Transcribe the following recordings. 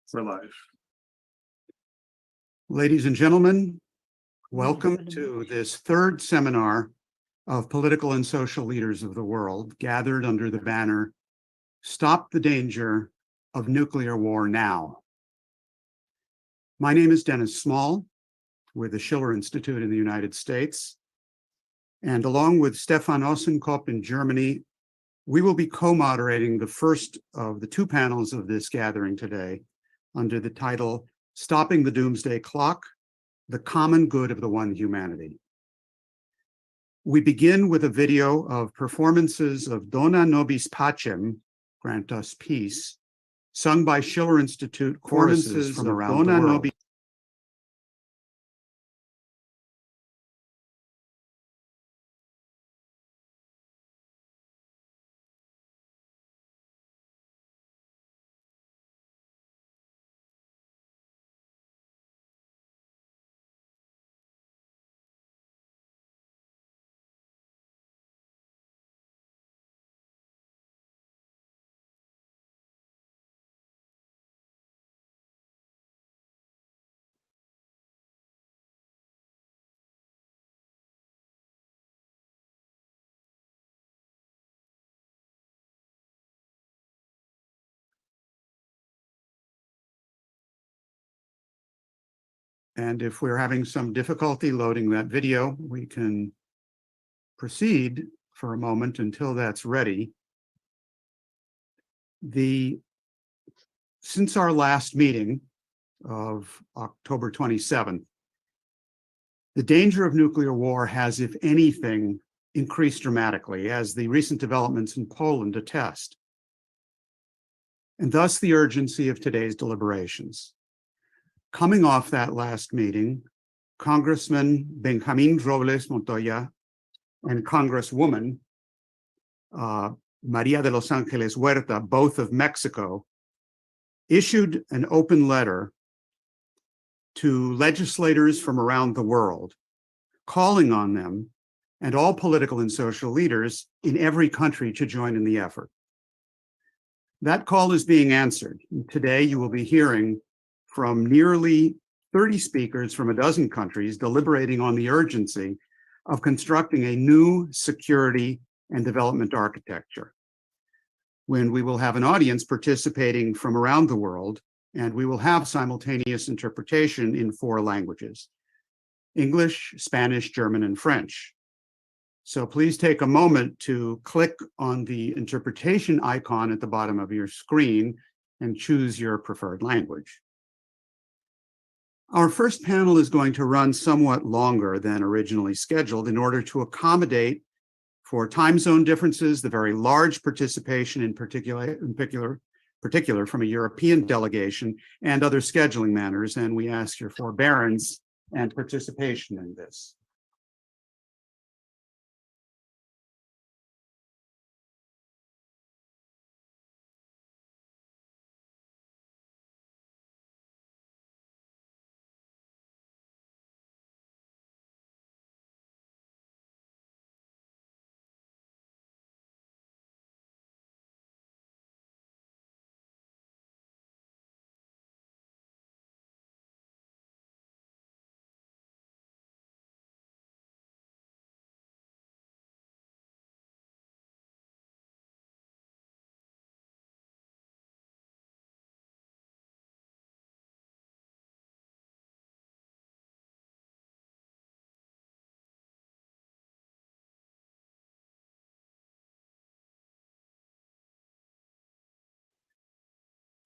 for life. Ladies and gentlemen, welcome to this third seminar of political and social leaders of the world gathered under the banner, Stop the Danger of Nuclear War Now. My name is Dennis Small with the Schiller Institute in the United States. And along with Stefan Ossenkopf in Germany, we will be co-moderating the first of the two panels of this gathering today under the title, Stopping the Doomsday Clock, the Common Good of the One Humanity. We begin with a video of performances of Dona Nobis Pacem, Grant Us Peace, sung by Schiller Institute choruses from around the world. And if we're having some difficulty loading that video, we can proceed for a moment until that's ready. Since our last meeting of October 27th, the danger of nuclear war has, if anything, increased dramatically, as the recent developments in Poland attest, and thus the urgency of today's deliberations. Coming off that last meeting, Congressman Benjamin Robles Montoya and Congresswoman Maria de Los Angeles Huerta, both of Mexico, issued an open letter to legislators from around the world, calling on them and all political and social leaders in every country to join in the effort. That call is being answered. Today, you will be hearing from nearly 30 speakers from a dozen countries deliberating on the urgency of constructing a new security and development architecture, when we will have an audience participating from around the world, and we will have simultaneous interpretation in 4 languages: English, Spanish, German, and French. So please take a moment to click on the interpretation icon at the bottom of your screen and choose your preferred language. Our first panel is going to run somewhat longer than originally scheduled in order to accommodate for time zone differences, the very large participation in particular from a European delegation, and other scheduling matters, and we ask your forbearance and participation in this.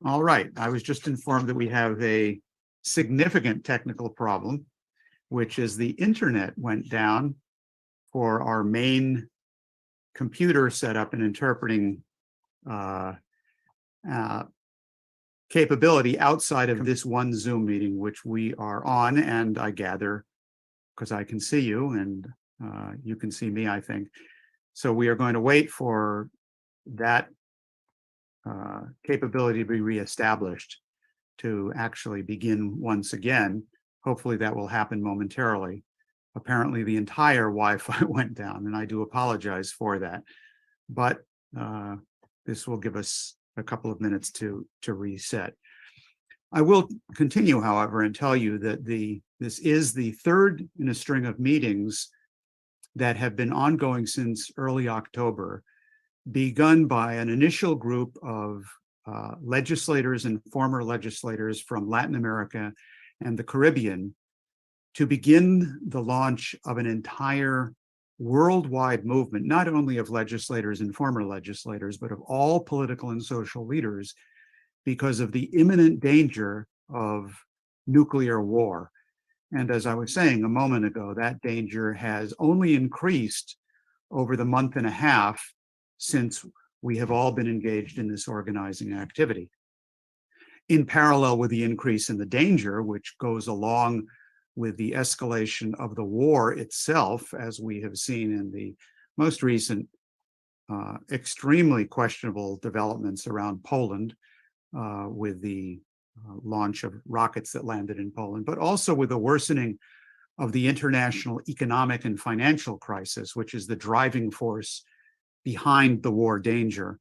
All right, I was just informed that we have a significant technical problem, which is the internet went down for our main computer setup and interpreting capability outside of this one Zoom meeting, which we are on, and I gather, because I can see you and you can see me, I think. So we are going to wait for that capability to be reestablished to actually begin once again. Hopefully that will happen momentarily. Apparently the entire Wi-Fi went down, and I do apologize for that. But this will give us a couple of minutes to reset. I will continue, however, and tell you that this is the third in a string of meetings that have been ongoing since early October, begun by an initial group of legislators and former legislators from Latin America and the Caribbean to begin the launch of an entire worldwide movement, not only of legislators and former legislators, but of all political and social leaders, because of the imminent danger of nuclear war. And as I was saying a moment ago, that danger has only increased over the month and a half since we have all been engaged in this organizing activity. In parallel with the increase in the danger, which goes along with the escalation of the war itself, as we have seen in the most recent extremely questionable developments around Poland, with the launch of rockets that landed in Poland, but also with the worsening of the international economic and financial crisis, which is the driving force behind the war danger.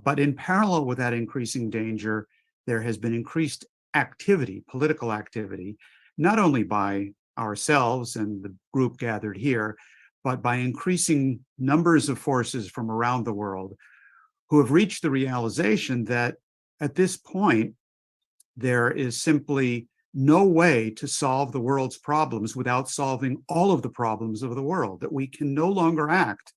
But in parallel with that increasing danger, there has been increased activity, political activity, not only by ourselves and the group gathered here, but by increasing numbers of forces from around the world who have reached the realization that at this point, there is simply no way to solve the world's problems without solving all of the problems of the world, that we can no longer act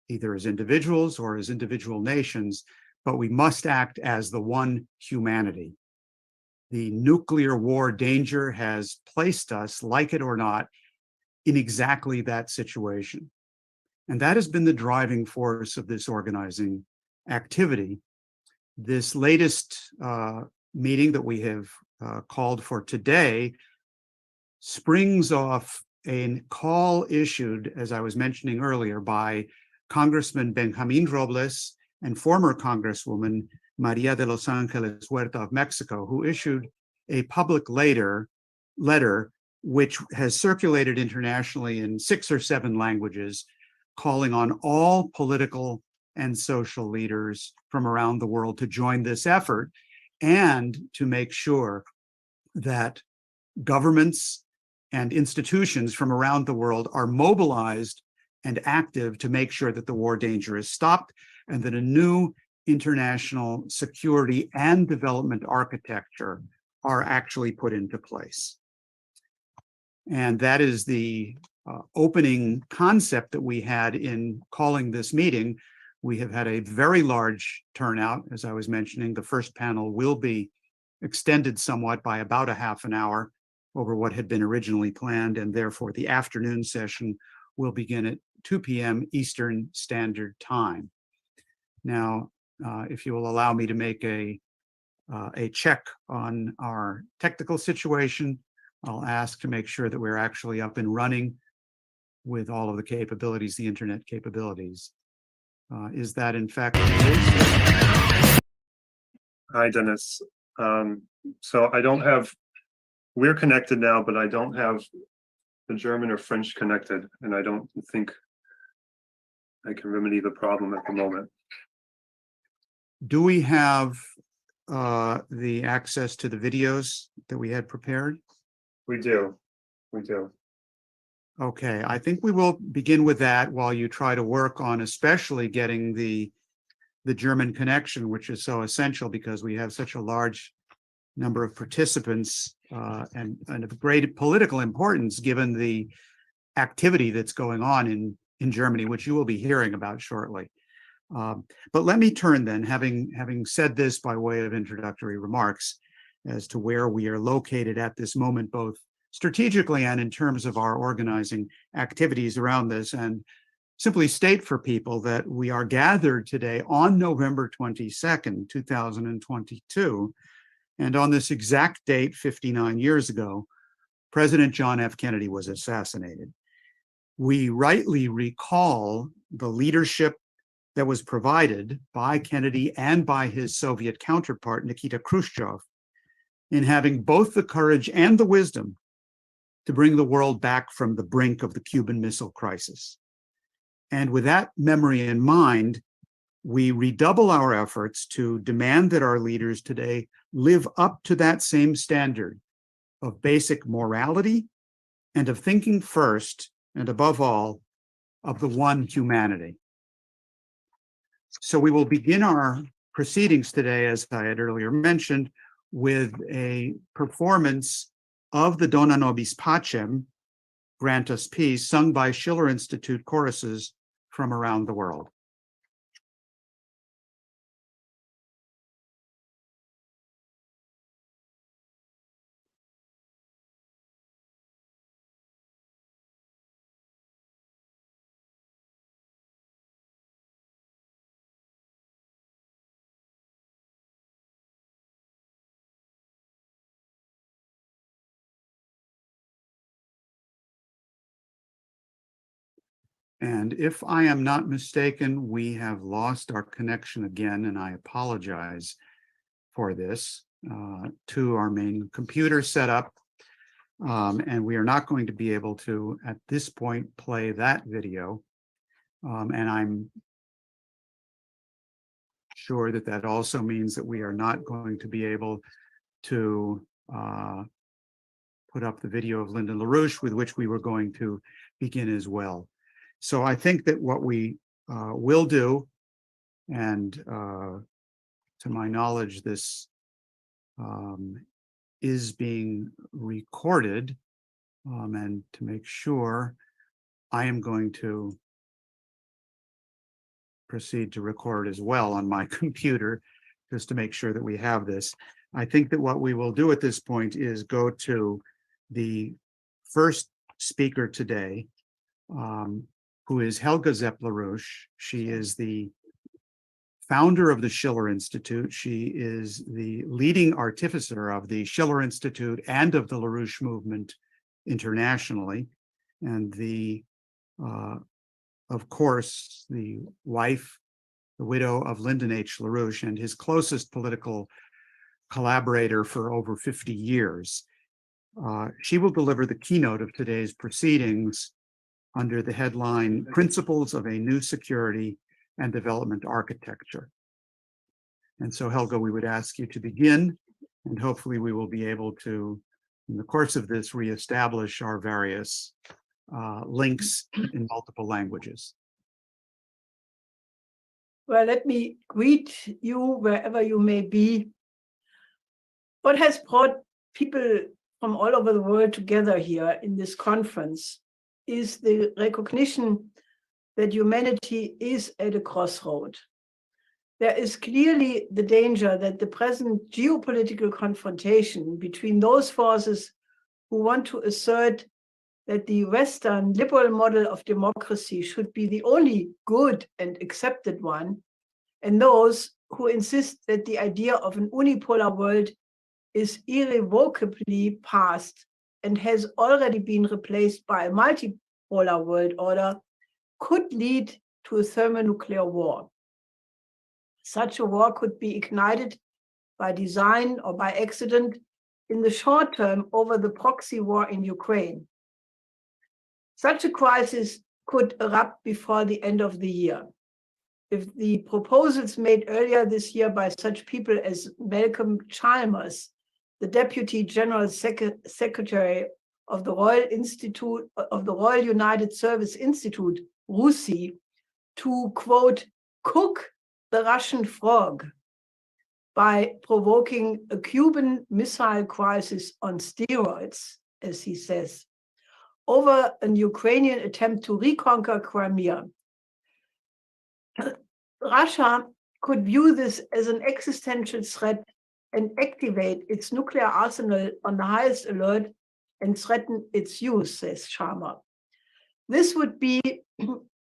either as individuals or as individual nations, but we must act as the one humanity. The nuclear war danger has placed us, like it or not, in exactly that situation. And that has been the driving force of this organizing activity. This latest meeting that we have called for today springs off a call issued, as I was mentioning earlier, by Congressman Benjamin Robles and former Congresswoman Maria de Los Angeles Huerta of Mexico, who issued a public letter which has circulated internationally in 6 or 7 languages, calling on all political and social leaders from around the world to join this effort and to make sure that governments and institutions from around the world are mobilized and active to make sure that the war danger is stopped and that a new international security and development architecture are actually put into place. And that is the opening concept that we had in calling this meeting. We have had a very large turnout, as I was mentioning. The first panel will be extended somewhat by about a half an hour over what had been originally planned, and therefore the afternoon session will begin at 2 p.m. Eastern Standard Time. Now, if you will allow me to make a check on our technical situation, I'll ask to make sure that we're actually up and running with all of the capabilities, the internet capabilities. Is that in fact the case? Hi, Dennis. So I don't have, we're connected now, but I don't have the German or French connected, and I don't think I can remedy the problem at the moment. Do we have the access to the videos that we had prepared? We do. Okay, I think we will begin with that while you try to work on especially getting the German connection, which is so essential because we have such a large number of participants and of great political importance given the activity that's going on in Germany, which you will be hearing about shortly. But let me turn then, having said this by way of introductory remarks as to where we are located at this moment, both strategically and in terms of our organizing activities around this, and simply state for people that we are gathered today on November 22nd, 2022. And on this exact date, 59 years ago, President John F. Kennedy was assassinated. We rightly recall the leadership that was provided by Kennedy and by his Soviet counterpart, Nikita Khrushchev, in having both the courage and the wisdom to bring the world back from the brink of the Cuban Missile Crisis. And with that memory in mind, we redouble our efforts to demand that our leaders today live up to that same standard of basic morality and of thinking first, and above all, of the one humanity. So we will begin our proceedings today, as I had earlier mentioned, with a performance of the Dona Nobis Pacem, Grant Us Peace, sung by Schiller Institute choruses from around the world. And if I am not mistaken, we have lost our connection again, and I apologize for this, to our main computer setup. And we are not going to be able to, at this point, play that video. And I'm sure that that also means that we are not going to be able to put up the video of Lyndon LaRouche, with which we were going to begin as well. So I think that what we will do, and to my knowledge, this is being recorded, and to make sure, I am going to proceed to record as well on my computer, just to make sure that we have this. I think that what we will do at this point is go to the first speaker today, who is Helga Zepp-LaRouche. She is the founder of the Schiller Institute. She is the leading artificer of the Schiller Institute and of the LaRouche movement internationally, and of course, the wife, the widow of Lyndon H. LaRouche, and his closest political collaborator for over 50 years. She will deliver the keynote of today's proceedings under the headline, Principles of a New Security and Development Architecture. And so, Helga, we would ask you to begin, and hopefully we will be able to, in the course of this, reestablish our various links in multiple languages. Well, let me greet you wherever you may be. What has brought people from all over the world together here in this conference is the recognition that humanity is at a crossroad. There is clearly the danger that the present geopolitical confrontation between those forces who want to assert that the Western liberal model of democracy should be the only good and accepted one, and those who insist that the idea of an unipolar world is irrevocably past and has already been replaced by a multipolar world order, could lead to a thermonuclear war. Such a war could be ignited by design or by accident in the short term over the proxy war in Ukraine. Such a crisis could erupt before the end of the year. If the proposals made earlier this year by such people as Malcolm Chalmers, the Deputy General Secretary of the Royal United Service Institute, RUSI, to, quote, cook the Russian frog by provoking a Cuban missile crisis on steroids, as he says, over an Ukrainian attempt to reconquer Crimea. Russia could view this as an existential threat and activate its nuclear arsenal on the highest alert and threaten its use, says Sharma. This would be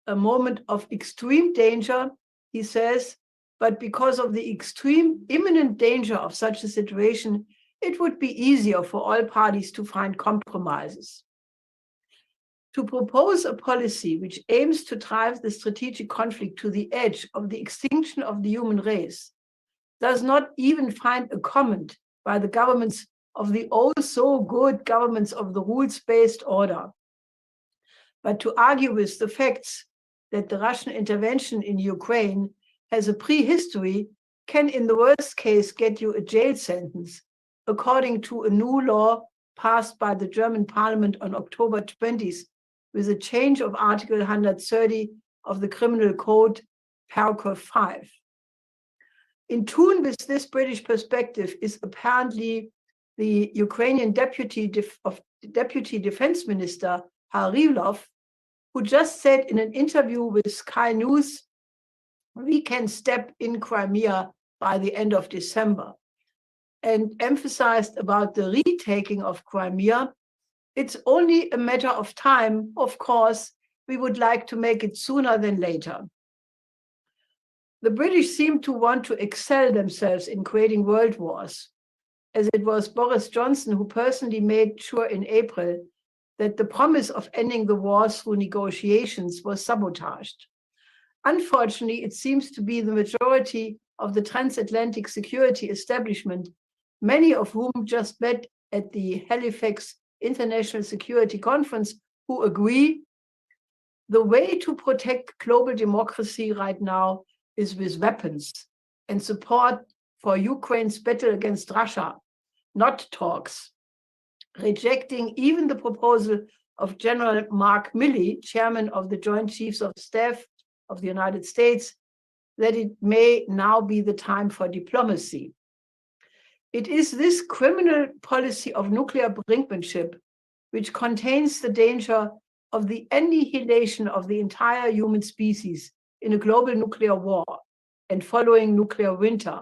a moment of extreme danger, he says, but because of the extreme imminent danger of such a situation, it would be easier for all parties to find compromises. To propose a policy which aims to drive the strategic conflict to the edge of the extinction of the human race does not even find a comment by the governments of the oh so good governments of the rules-based order. But to argue with the facts that the Russian intervention in Ukraine has a prehistory can in the worst case get you a jail sentence, according to a new law passed by the German parliament on October 20th with a change of Article 130 of the Criminal Code, Paragraph 5. In tune with this British perspective is apparently the Ukrainian Deputy Defense Minister Harilov, who just said in an interview with Sky News, "We can step in Crimea by the end of December," and emphasized about the retaking of Crimea. It's only a matter of time. Of course, we would like to make it sooner than later. The British seem to want to excel themselves in creating world wars, as it was Boris Johnson who personally made sure in April that the promise of ending the war through negotiations was sabotaged. Unfortunately, it seems to be the majority of the transatlantic security establishment, many of whom just met at the Halifax International Security Conference, who agree the way to protect global democracy right now is with weapons and support for Ukraine's battle against Russia, not talks. Rejecting even the proposal of General Mark Milley, chairman of the Joint Chiefs of Staff of the United States, that it may now be the time for diplomacy. It is this criminal policy of nuclear brinkmanship which contains the danger of the annihilation of the entire human species in a global nuclear war and following nuclear winter,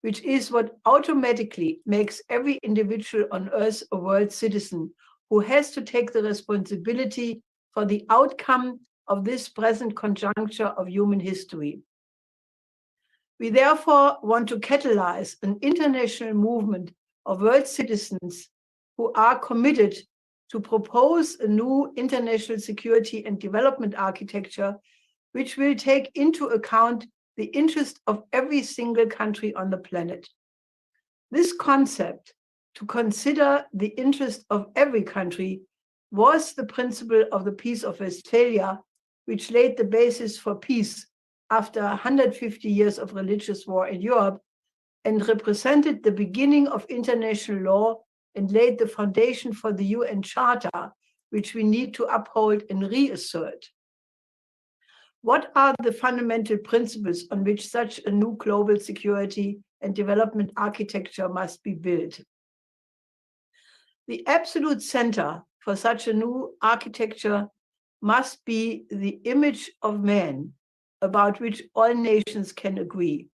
which is what automatically makes every individual on Earth a world citizen who has to take the responsibility for the outcome of this present conjuncture of human history. We therefore want to catalyze an international movement of world citizens who are committed to propose a new international security and development architecture, which will take into account the interest of every single country on the planet. This concept, to consider the interest of every country, was the principle of the Peace of Westphalia, which laid the basis for peace after 150 years of religious war in Europe, and represented the beginning of international law and laid the foundation for the UN Charter, which we need to uphold and reassert. What are the fundamental principles on which such a new global security and development architecture must be built? The absolute center for such a new architecture must be the image of man, about which all nations can agree.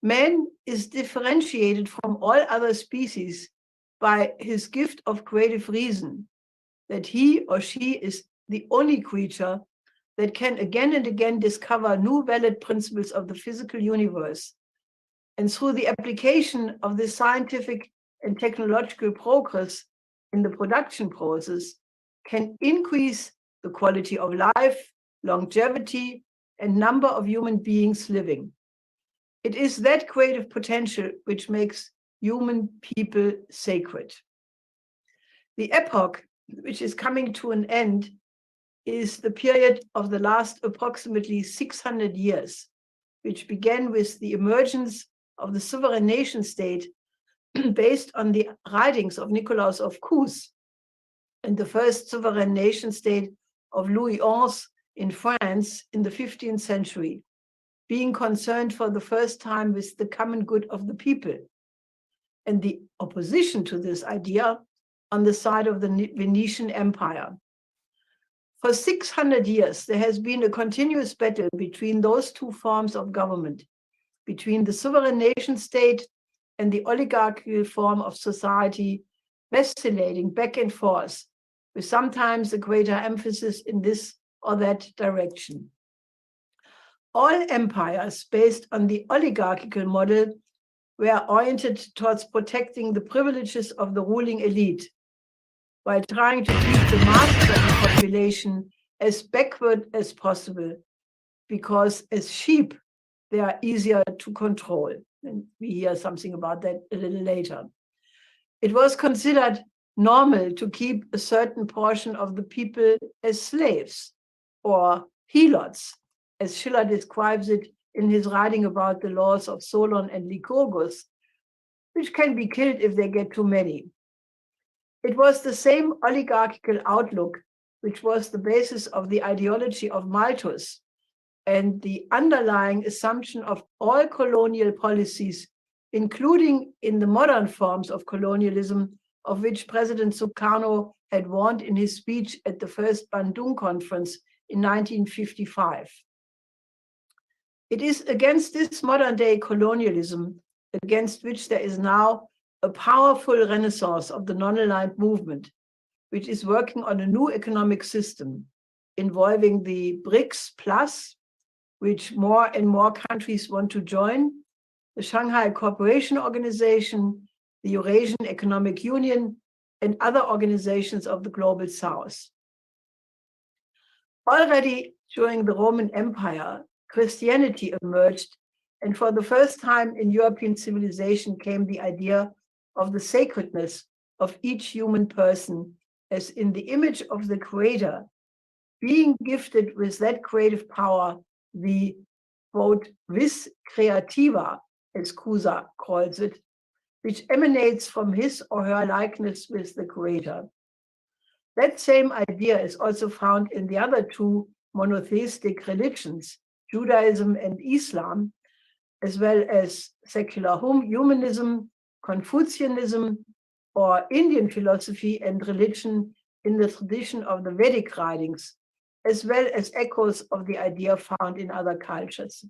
Man is differentiated from all other species by his gift of creative reason, that he or she is the only creature that can again and again discover new valid principles of the physical universe, and through the application of this scientific and technological progress in the production process, can increase the quality of life, longevity, and number of human beings living. It is that creative potential which makes human people sacred. The epoch which is coming to an end is the period of the last approximately 600 years, which began with the emergence of the sovereign nation state based on the writings of Nicolas of Cuses and the first sovereign nation state of Louis XI in France in the 15th century, being concerned for the first time with the common good of the people, and the opposition to this idea on the side of the Venetian Empire. For 600 years, there has been a continuous battle between those two forms of government, between the sovereign nation state and the oligarchical form of society, vacillating back and forth, with sometimes a greater emphasis in this or that direction. All empires based on the oligarchical model were oriented towards protecting the privileges of the ruling elite, while trying to keep the masses of the population as backward as possible, because as sheep, they are easier to control. And we hear something about that a little later. It was considered normal to keep a certain portion of the people as slaves or helots, as Schiller describes it in his writing about the laws of Solon and Lycurgus, which can be killed if they get too many. It was the same oligarchical outlook which was the basis of the ideology of Malthus and the underlying assumption of all colonial policies, including in the modern forms of colonialism, of which President Sukarno had warned in his speech at the first Bandung Conference in 1955. It is against this modern-day colonialism, against which there is now a powerful renaissance of the non-aligned movement, which is working on a new economic system involving the BRICS Plus, which more and more countries want to join, the Shanghai Cooperation Organization, the Eurasian Economic Union, and other organizations of the Global South. Already during the Roman Empire, Christianity emerged, and for the first time in European civilization came the idea of the sacredness of each human person as in the image of the Creator, being gifted with that creative power, the, quote, vis creativa, as Cusa calls it, which emanates from his or her likeness with the Creator. That same idea is also found in the other two monotheistic religions, Judaism and Islam, as well as secular humanism, Confucianism, or Indian philosophy and religion in the tradition of the Vedic writings, as well as echoes of the idea found in other cultures.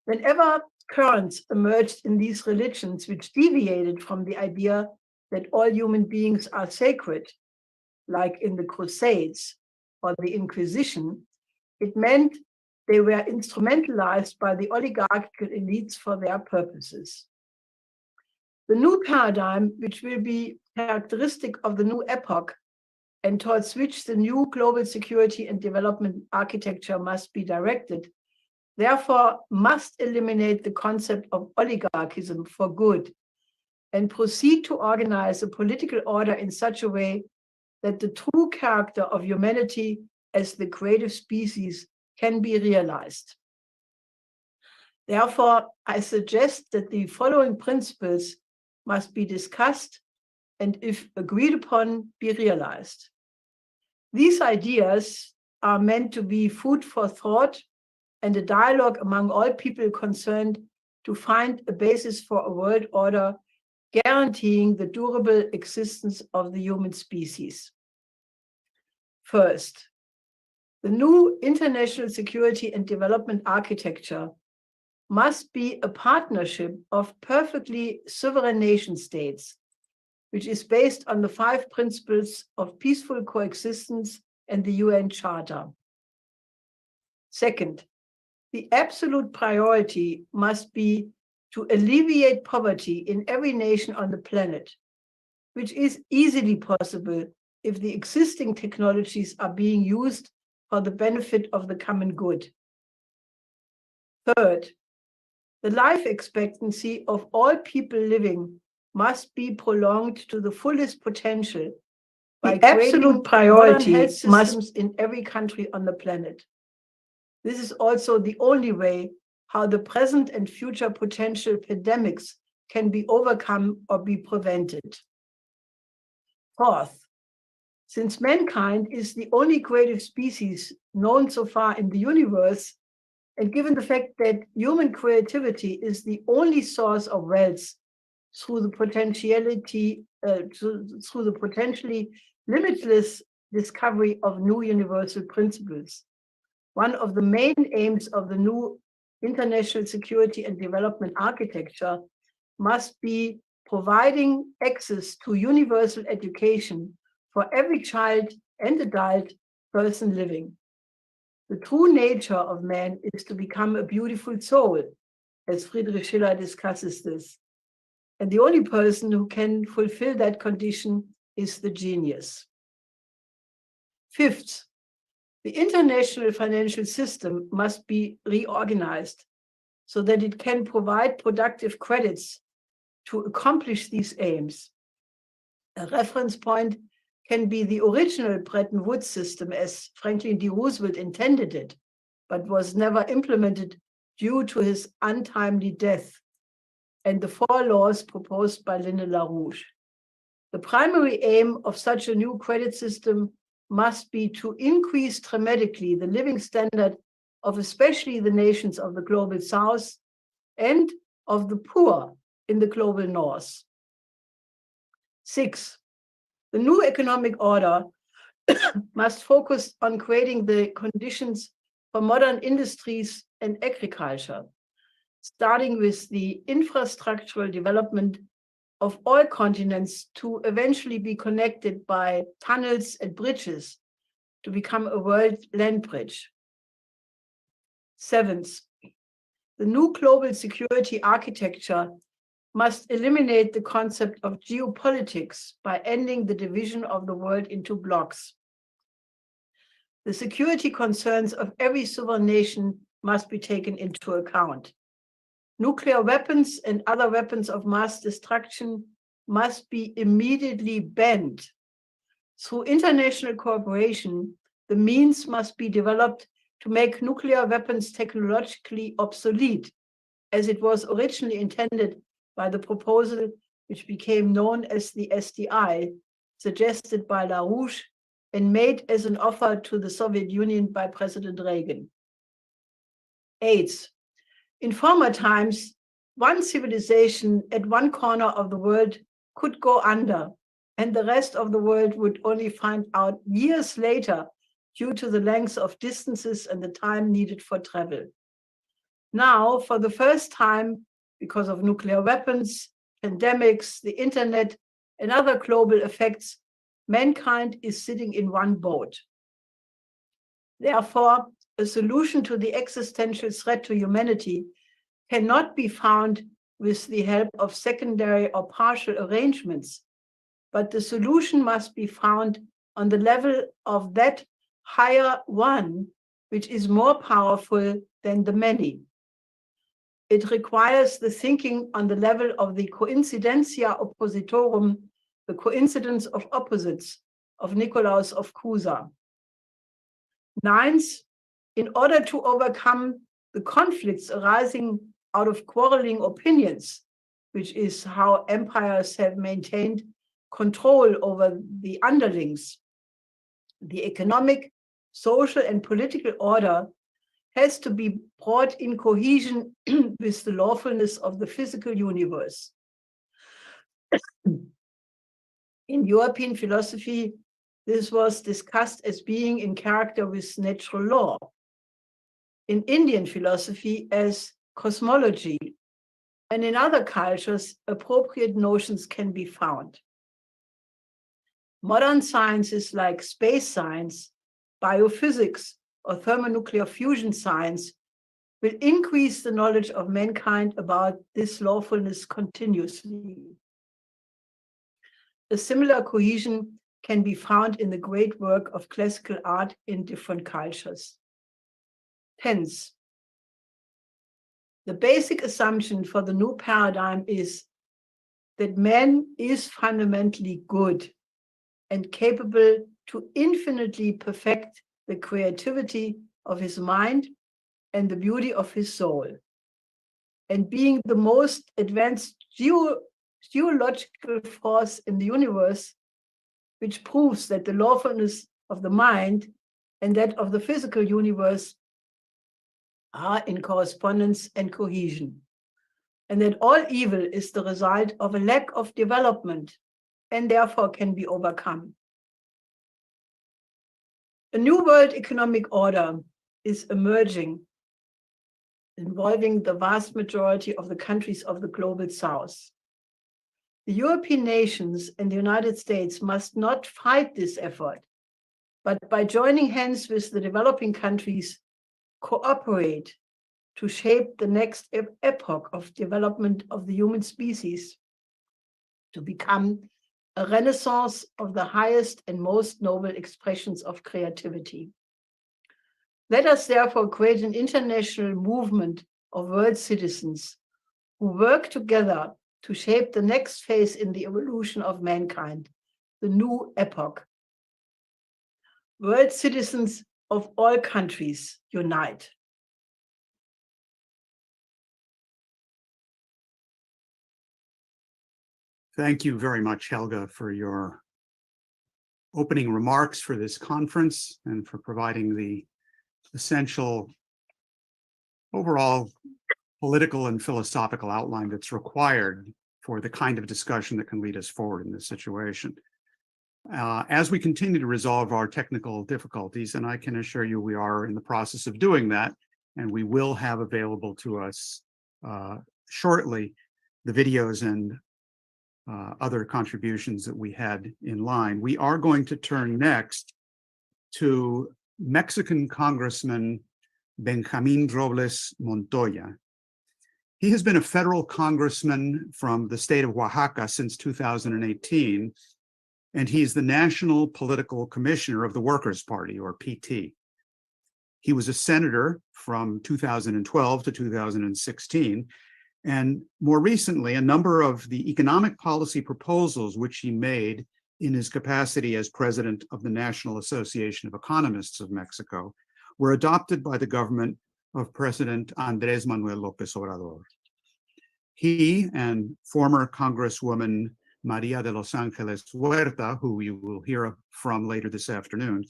Whenever currents emerged in these religions which deviated from the idea that all human beings are sacred, like in the Crusades or the Inquisition, it meant they were instrumentalized by the oligarchical elites for their purposes. The new paradigm, which will be characteristic of the new epoch and towards which the new global security and development architecture must be directed, therefore must eliminate the concept of oligarchism for good and proceed to organize a political order in such a way that the true character of humanity as the creative species can be realized. Therefore, I suggest that the following principles must be discussed and, if agreed upon, be realized. These ideas are meant to be food for thought and a dialogue among all people concerned to find a basis for a world order guaranteeing the durable existence of the human species. First, the new international security and development architecture must be a partnership of perfectly sovereign nation states, which is based on the 5 principles of peaceful coexistence and the UN Charter. Second, the absolute priority must be to alleviate poverty in every nation on the planet, which is easily possible if the existing technologies are being used for the benefit of the common good. Third, the life expectancy of all people living must be prolonged to the fullest potential by The absolute priority modern health systems in every country on the planet. This is also the only way how the present and future potential pandemics can be overcome or be prevented. Fourth, since mankind is the only creative species known so far in the universe, and given the fact that human creativity is the only source of wealth through the potentially limitless discovery of new universal principles, one of the main aims of the new international security and development architecture must be providing access to universal education for every child and adult person living. The true nature of man is to become a beautiful soul, as Friedrich Schiller discusses this. And the only person who can fulfill that condition is the genius. Fifth, the international financial system must be reorganized so that it can provide productive credits to accomplish these aims. A reference point can be the original Bretton Woods system as Franklin D. Roosevelt intended it, but was never implemented due to his untimely death, and the 4 laws proposed by Lynn LaRouche. The primary aim of such a new credit system must be to increase dramatically the living standard of especially the nations of the global south and of the poor in the global north. 6, the new economic order must focus on creating the conditions for modern industries and agriculture, starting with the infrastructural development of all continents to eventually be connected by tunnels and bridges to become a world land bridge. 7th, the new global security architecture must eliminate the concept of geopolitics by ending the division of the world into blocks. The security concerns of every sovereign nation must be taken into account. Nuclear weapons and other weapons of mass destruction must be immediately banned. Through international cooperation, the means must be developed to make nuclear weapons technologically obsolete, as it was originally intended by the proposal which became known as the SDI, suggested by LaRouche and made as an offer to the Soviet Union by President Reagan. 8th, in former times, one civilization at one corner of the world could go under, and the rest of the world would only find out years later due to the length of distances and the time needed for travel. Now, for the first time, because of nuclear weapons, pandemics, the internet, and other global effects, mankind is sitting in one boat. Therefore, a solution to the existential threat to humanity cannot be found with the help of secondary or partial arrangements, but the solution must be found on the level of that higher one, which is more powerful than the many. It requires the thinking on the level of the coincidentia oppositorum, the coincidence of opposites, of Nicolaus of Cusa. 9th, in order to overcome the conflicts arising out of quarreling opinions, which is how empires have maintained control over the underlings, the economic, social, and political order has to be brought in cohesion with the lawfulness of the physical universe. In European philosophy, this was discussed as being in character with natural law. In Indian philosophy as cosmology, and in other cultures, appropriate notions can be found. Modern sciences like space science, biophysics, or thermonuclear fusion science will increase the knowledge of mankind about this lawfulness continuously. A similar cohesion can be found in the great work of classical art in different cultures. 10th, the basic assumption for the new paradigm is that man is fundamentally good and capable to infinitely perfect the creativity of his mind and the beauty of his soul. And being the most advanced geological force in the universe, which proves that the lawfulness of the mind and that of the physical universe are in correspondence and cohesion, and that all evil is the result of a lack of development and therefore can be overcome. A new world economic order is emerging, involving the vast majority of the countries of the global south. The European nations and the United States must not fight this effort, but by joining hands with the developing countries, cooperate to shape the next epoch of development of the human species to become a renaissance of the highest and most noble expressions of creativity. Let us therefore create an international movement of world citizens who work together to shape the next phase in the evolution of mankind, the new epoch. World citizens of all countries unite. Thank you very much, Helga, for your opening remarks for this conference and for providing the essential overall political and philosophical outline that's required for the kind of discussion that can lead us forward in this situation. As we continue to resolve our technical difficulties, and I can assure you we are in the process of doing that, and we will have available to us shortly the videos and other contributions that we had in line. We are going to turn next to Mexican Congressman Benjamin Robles Montoya. He has been a federal congressman from the state of Oaxaca since 2018, and he's the National Political Commissioner of the Workers' Party, or PT. He was a senator from 2012 to 2016, and more recently, a number of the economic policy proposals which he made in his capacity as president of the National Association of Economists of Mexico were adopted by the government of President Andrés Manuel López Obrador. He and former Congresswoman María de los Ángeles Huerta, who you will hear from later this afternoon,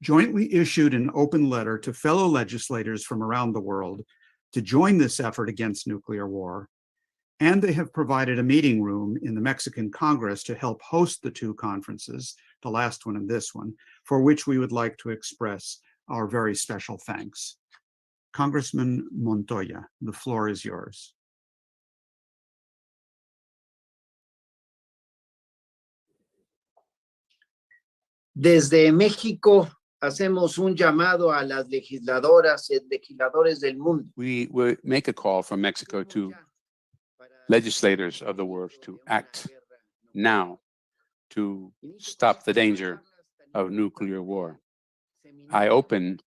jointly issued an open letter to fellow legislators from around the world to join this effort against nuclear war, and they have provided a meeting room in the Mexican Congress to help host the two conferences, the last one and this one, for which we would like to express our very special thanks. Congressman Montoya, the floor is yours. Desde México hacemos un llamado a las legisladoras y legisladores del mundo. We make a call from Mexico to legislators of the world to act now to stop the danger of nuclear war. I open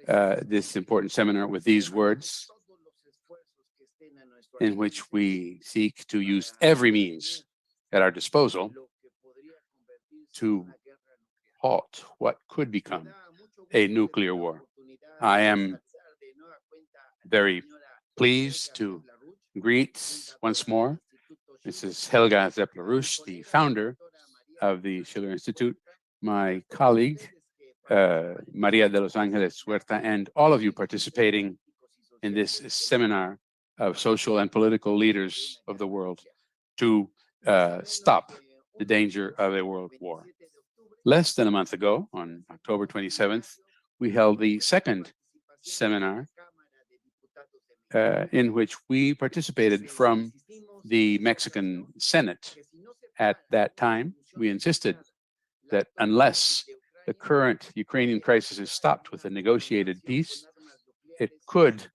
this important seminar with these words, in which we seek to use every means at our disposal to halt what could become a nuclear war. I am very pleased to greet once more Mrs. Helga Zeppler-Rusch, the founder of the Schiller Institute, my colleague, María de los Ángeles Huerta, and all of you participating in this seminar of social and political leaders of the world to stop the danger of a world war. Less than a month ago, on October 27th, we held the second seminar in which we participated from the Mexican Senate. At that time, we insisted that unless the current Ukrainian crisis is stopped with a negotiated peace, it could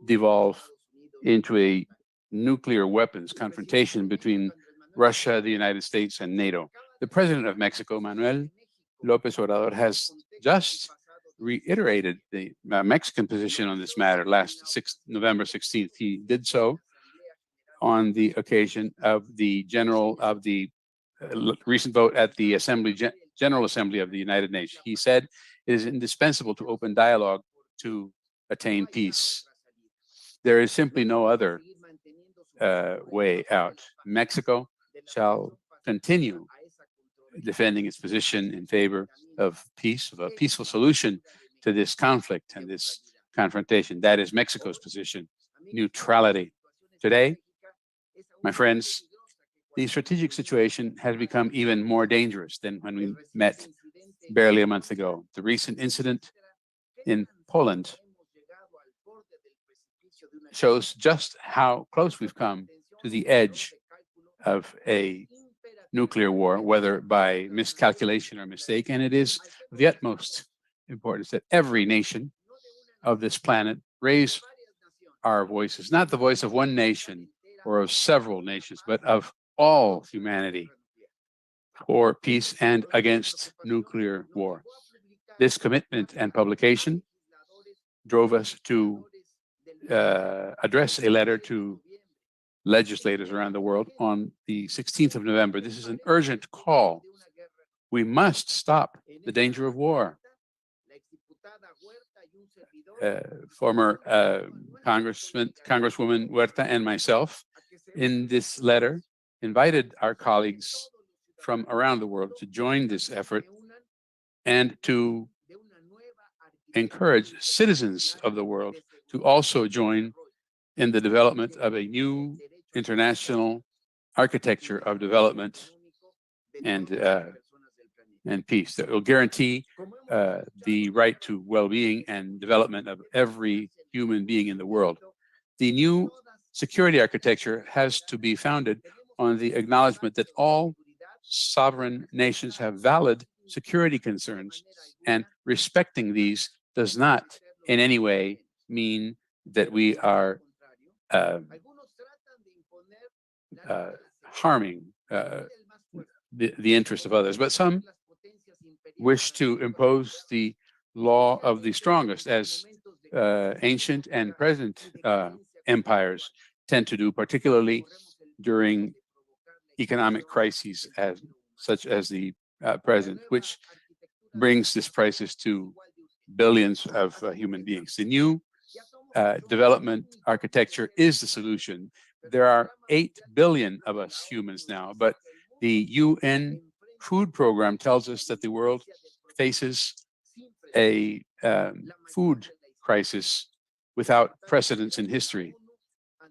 devolve into a nuclear weapons confrontation between Russia, the United States, and NATO. The president of Mexico, Manuel López Obrador, has just reiterated the Mexican position on this matter November 16th. He did so on the occasion of the recent vote at the General Assembly of the United Nations. He said it is indispensable to open dialogue to attain peace. There is simply no other way out. Mexico shall continue defending its position in favor of peace, of a peaceful solution to this conflict and this confrontation. That is Mexico's position, neutrality. Today, my friends, the strategic situation has become even more dangerous than when we met barely a month ago. The recent incident in Poland shows just how close we've come to the edge of a nuclear war, whether by miscalculation or mistake. And it is of the utmost importance that every nation of this planet raise our voices, not the voice of one nation or of several nations, but of all humanity for peace and against nuclear war. This commitment and publication drove us to address a letter to legislators around the world on the 16th of November. This is an urgent call. We must stop the danger of war. Former Congresswoman Huerta and myself, in this letter, invited our colleagues from around the world to join this effort and to encourage citizens of the world to also join in the development of a new international architecture of development and peace that will guarantee the right to well-being and development of every human being in the world. The new security architecture has to be founded on the acknowledgement that all sovereign nations have valid security concerns, and respecting these does not in any way mean that we are harming the interest of others. But some wish to impose the law of the strongest, as ancient and present empires tend to do, particularly during economic crises such as the present, which brings this crisis to billions of human beings. The new development architecture is the solution. There are 8 billion of us humans now, but the UN Food Program tells us that the world faces a food crisis without precedence in history.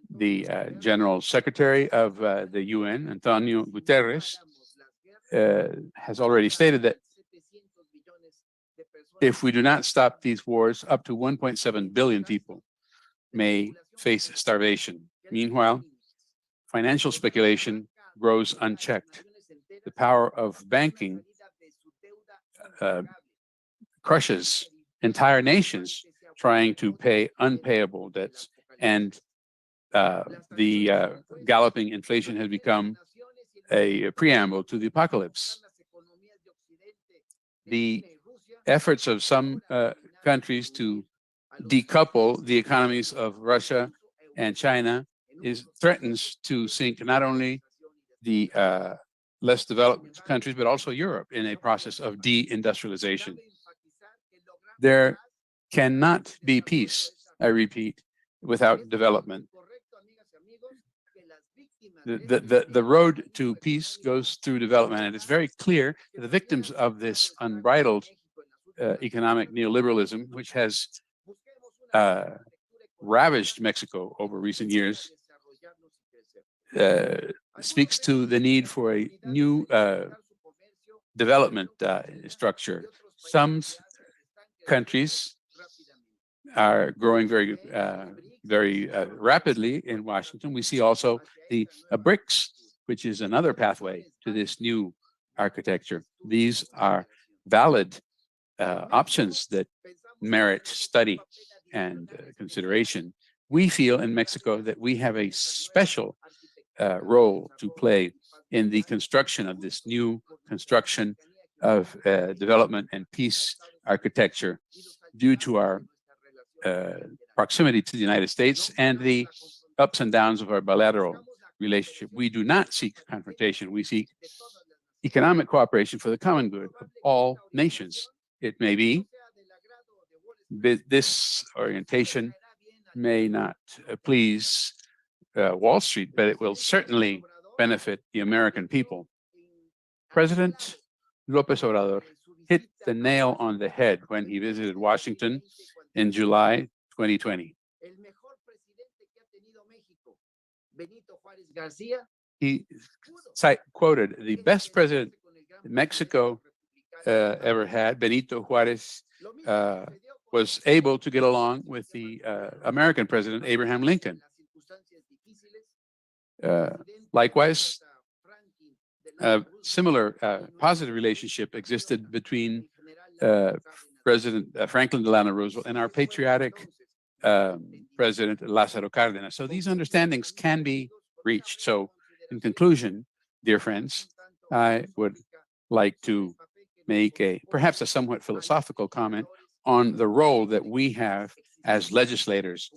The General Secretary of the UN, Antonio Guterres, has already stated that if we do not stop these wars, up to 1.7 billion people may face starvation. Meanwhile, financial speculation grows unchecked. The power of banking crushes entire nations trying to pay unpayable debts, and the galloping inflation has become a preamble to the apocalypse. The efforts of some countries to decouple the economies of Russia and China threatens to sink not only the less developed countries, but also Europe in a process of deindustrialization. There cannot be peace, I repeat, without development. The road to peace goes through development, and it's very clear that the victims of this unbridled economic neoliberalism, which has ravaged Mexico over recent years, speaks to the need for a new development structure. Some countries are growing very rapidly in Washington. We see also the BRICS, which is another pathway to this new architecture. These are valid options that merit study and consideration. We feel in Mexico that we have a special role to play in the construction of this new construction of development and peace architecture due to our proximity to the United States and the ups and downs of our bilateral relationship. We do not seek confrontation. We seek economic cooperation for the common good of all nations. It may be this orientation may not please Wall Street, but it will certainly benefit the American people. President López Obrador hit the nail on the head when he visited Washington in July 2020. He quoted the best president Mexico ever had, Benito Juárez, was able to get along with the American president, Abraham Lincoln. Likewise, a similar positive relationship existed between President Franklin Delano Roosevelt and our patriotic President Lázaro Cárdenas. So these understandings can be reached. So in conclusion, dear friends, I would like to make perhaps a somewhat philosophical comment on the role that we have as legislators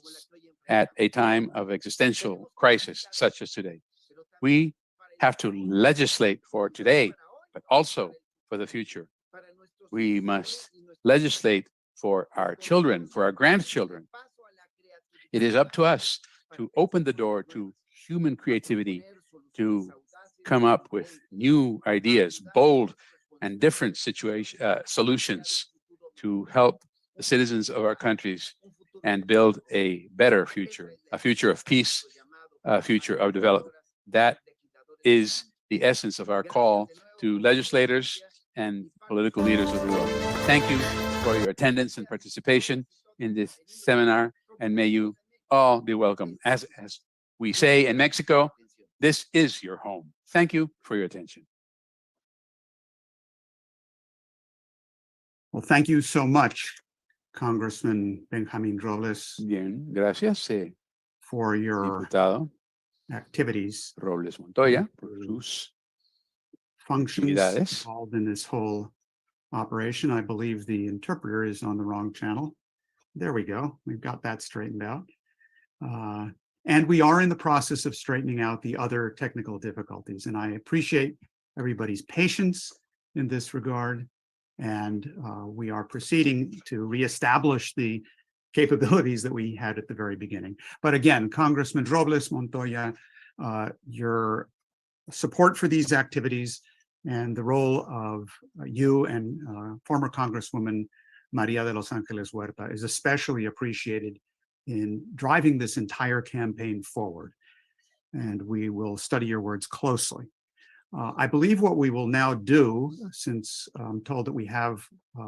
at a time of existential crisis such as today. We have to legislate for today, but also for the future. We must legislate for our children, for our grandchildren. It is up to us to open the door to human creativity, to come up with new ideas, bold and different solutions to help the citizens of our countries and build a better future, a future of peace, a future of development. That is the essence of our call to legislators and political leaders of the world. Thank you for your attendance and participation in this seminar, and may you all be welcome. As we say in Mexico, this is your home. Thank you for your attention. Well, thank you so much, Congressman Benjamin Robles, Bien, gracias, for your diputado activities, Robles Montoya, por sus functions actividades. involved in this whole operation. I believe the interpreter is on the wrong channel. There we go. We've got that straightened out. And we are in the process of straightening out the other technical difficulties. And I appreciate everybody's patience in this regard. And we are proceeding to reestablish the capabilities that we had at the very beginning. But again, Congressman Robles Montoya, your support for these activities and the role of you and former Congresswoman Maria de los Angeles Huerta is especially appreciated in driving this entire campaign forward. And we will study your words closely. I believe what we will now do, since I'm told that we have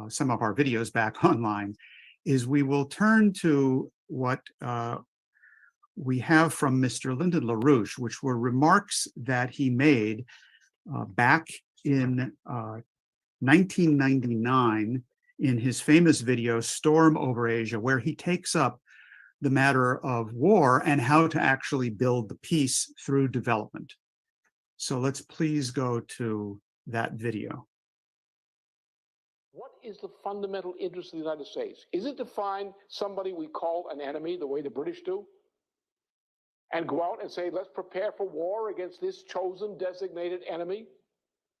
some of our videos back online, is we will turn to what we have from Mr. Lyndon LaRouche, which were remarks that he made back in 1999 in his famous video, Storm Over Asia, where he takes up the matter of war and how to actually build the peace through development. So let's please go to that video. What is the fundamental interest of the United States? Is it to find somebody we call an enemy the way the British do? And go out and say, let's prepare for war against this chosen designated enemy?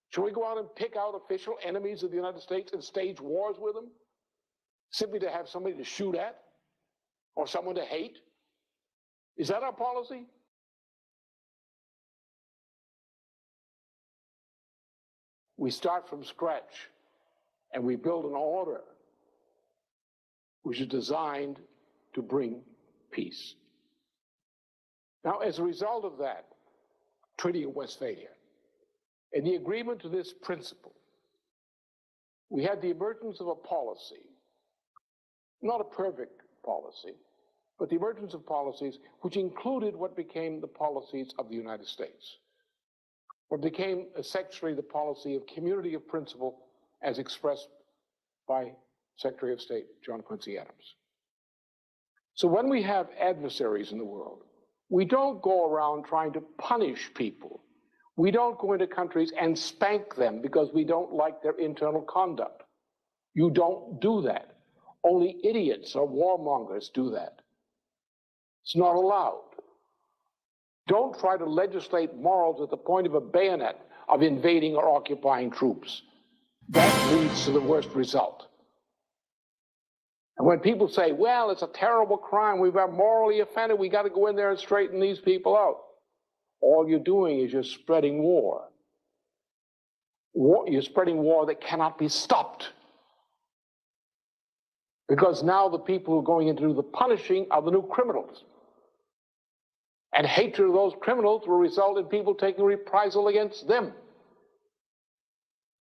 Should we go out and pick out official enemies of the United States and stage wars with them? Simply to have somebody to shoot at or someone to hate? Is that our policy? We start from scratch and we build an order which is designed to bring peace. Now, as a result of that, Treaty of Westphalia, and the agreement to this principle, we had the emergence of a policy, not a perfect policy, but the emergence of policies which included what became the policies of the United States, what became essentially the policy of community of principle as expressed by Secretary of State John Quincy Adams. So when we have adversaries in the world, we don't go around trying to punish people. We don't go into countries and spank them because we don't like their internal conduct. You don't do that. Only idiots or warmongers do that. It's not allowed. Don't try to legislate morals at the point of a bayonet of invading or occupying troops. That leads to the worst result. And when people say, well, it's a terrible crime, we've got morally offended, we got to go in there and straighten these people out. All you're doing is you're spreading war. You're spreading war that cannot be stopped. Because now the people who are going in to do the punishing are the new criminals. And hatred of those criminals will result in people taking reprisal against them.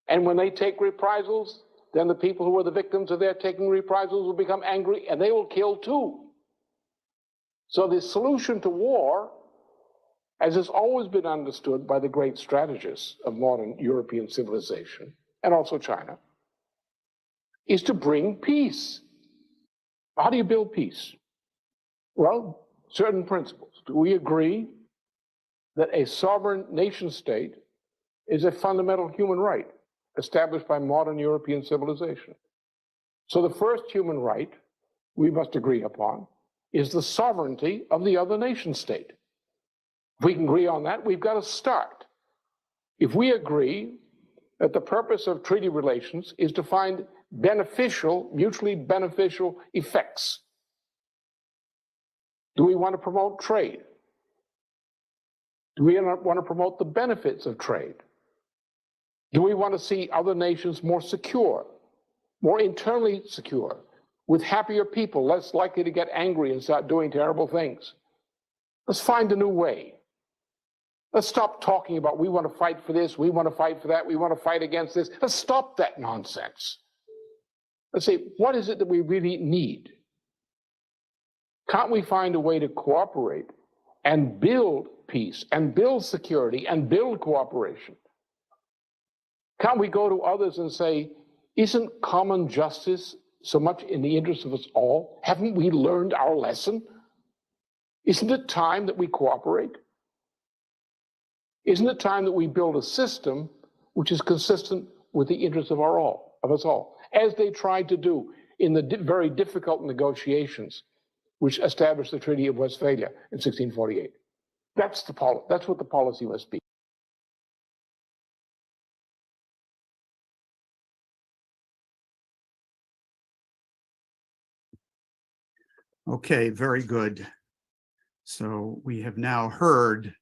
And when they take reprisals, then the people who are the victims of their taking reprisals will become angry and they will kill too. So the solution to war, as has always been understood by the great strategists of modern European civilization, and also China, is to bring peace. How do you build peace? Well, certain principles. Do we agree that a sovereign nation state is a fundamental human right established by modern European civilization? So the first human right we must agree upon is the sovereignty of the other nation state. If we can agree on that, we've got to start. If we agree that the purpose of treaty relations is to find beneficial, mutually beneficial effects, do we want to promote trade? Do we want to promote the benefits of trade? Do we want to see other nations more secure, more internally secure, with happier people, less likely to get angry and start doing terrible things? Let's find a new way. Let's stop talking about we want to fight for this, we want to fight for that, we want to fight against this. Let's stop that nonsense. Let's say, what is it that we really need? Can't we find a way to cooperate and build peace and build security and build cooperation? Can't we go to others and say, isn't common justice so much in the interest of us all? Haven't we learned our lesson? Isn't it time that we cooperate? Isn't it time that we build a system which is consistent with the interests of us all, as they tried to do in the very difficult negotiations which established the Treaty of Westphalia in 1648? That's what the policy must be. Okay, very good. So we have now heard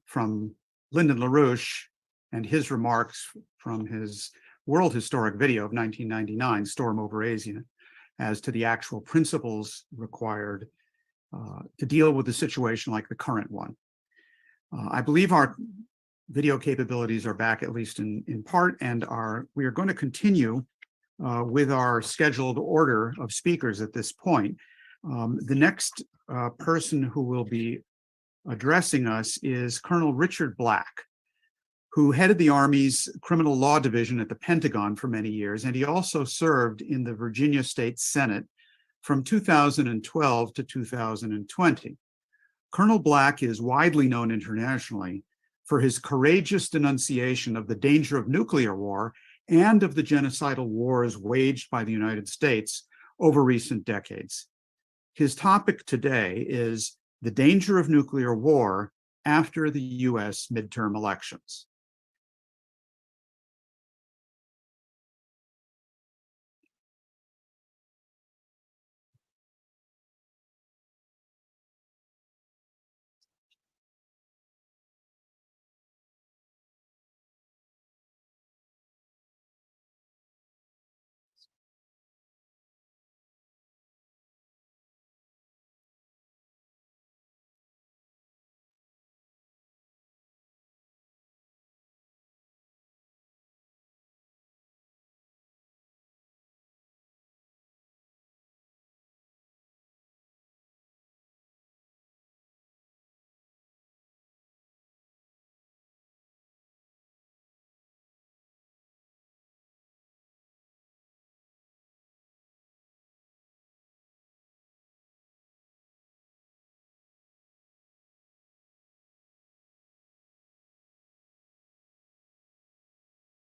from Lyndon LaRouche and his remarks from his World Historic Video of 1999, Storm Over Asia, as to the actual principles required to deal with a situation like the current one. I believe our video capabilities are back, at least in part, and we are going to continue with our scheduled order of speakers at this point. The next person who will be addressing us is Colonel Richard Black, who headed the Army's Criminal Law Division at the Pentagon for many years, and he also served in the Virginia State Senate from 2012 to 2020. Colonel Black is widely known internationally for his courageous denunciation of the danger of nuclear war and of the genocidal wars waged by the United States over recent decades. His topic today is the danger of nuclear war after the US midterm elections.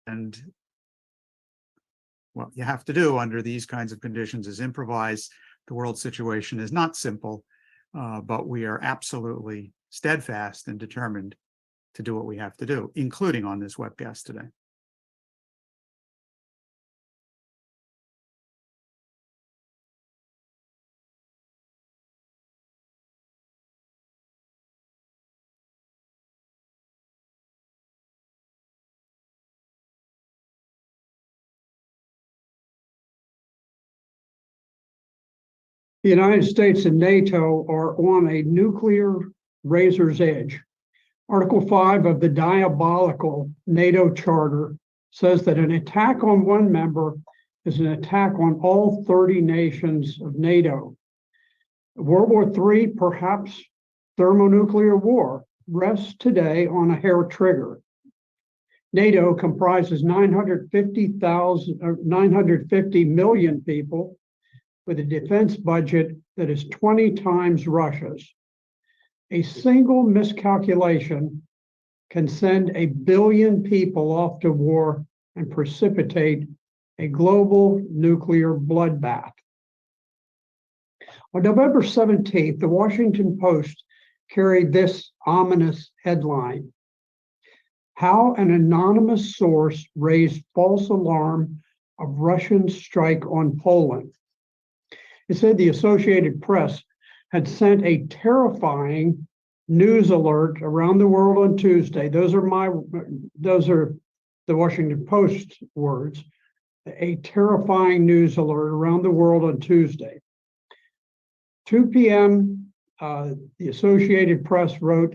And what you have to do under these kinds of conditions is improvise. The world situation is not simple, but we are absolutely steadfast and determined to do what we have to do, including on this webcast today. The United States and NATO are on a nuclear razor's edge. Article 5 of the diabolical NATO Charter says that an attack on one member is an attack on all 30 nations of NATO. World War III, perhaps thermonuclear war, rests today on a hair trigger. NATO comprises 950 million people, with a defense budget that is 20 times Russia's. A single miscalculation can send 1 billion people off to war and precipitate a global nuclear bloodbath. On November 17th, the Washington Post carried this ominous headline: How an anonymous source raised false alarm of Russian strike on Poland. It said the Associated Press had sent a terrifying news alert around the world on Tuesday. Those are the Washington Post words. A terrifying news alert around the world on Tuesday. 2 p.m., the Associated Press wrote,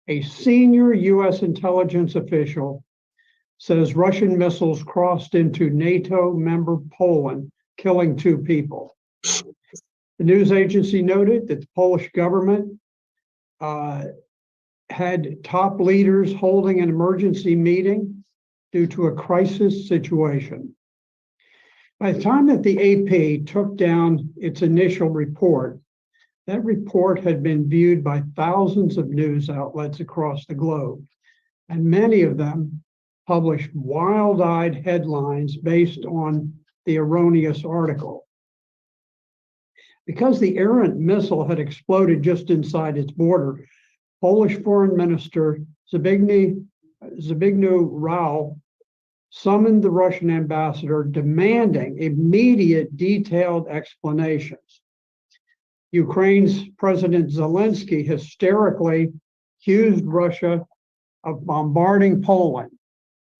a senior U.S. intelligence official says Russian missiles crossed into NATO member Poland, killing 2 people. The news agency noted that the Polish government had top leaders holding an emergency meeting due to a crisis situation. By the time that the AP took down its initial report, that report had been viewed by thousands of news outlets across the globe, and many of them published wild-eyed headlines based on the erroneous article. Because the errant missile had exploded just inside its border, Polish Foreign Minister Zbigniew Rau summoned the Russian ambassador demanding immediate detailed explanations. Ukraine's President Zelensky hysterically accused Russia of bombarding Poland,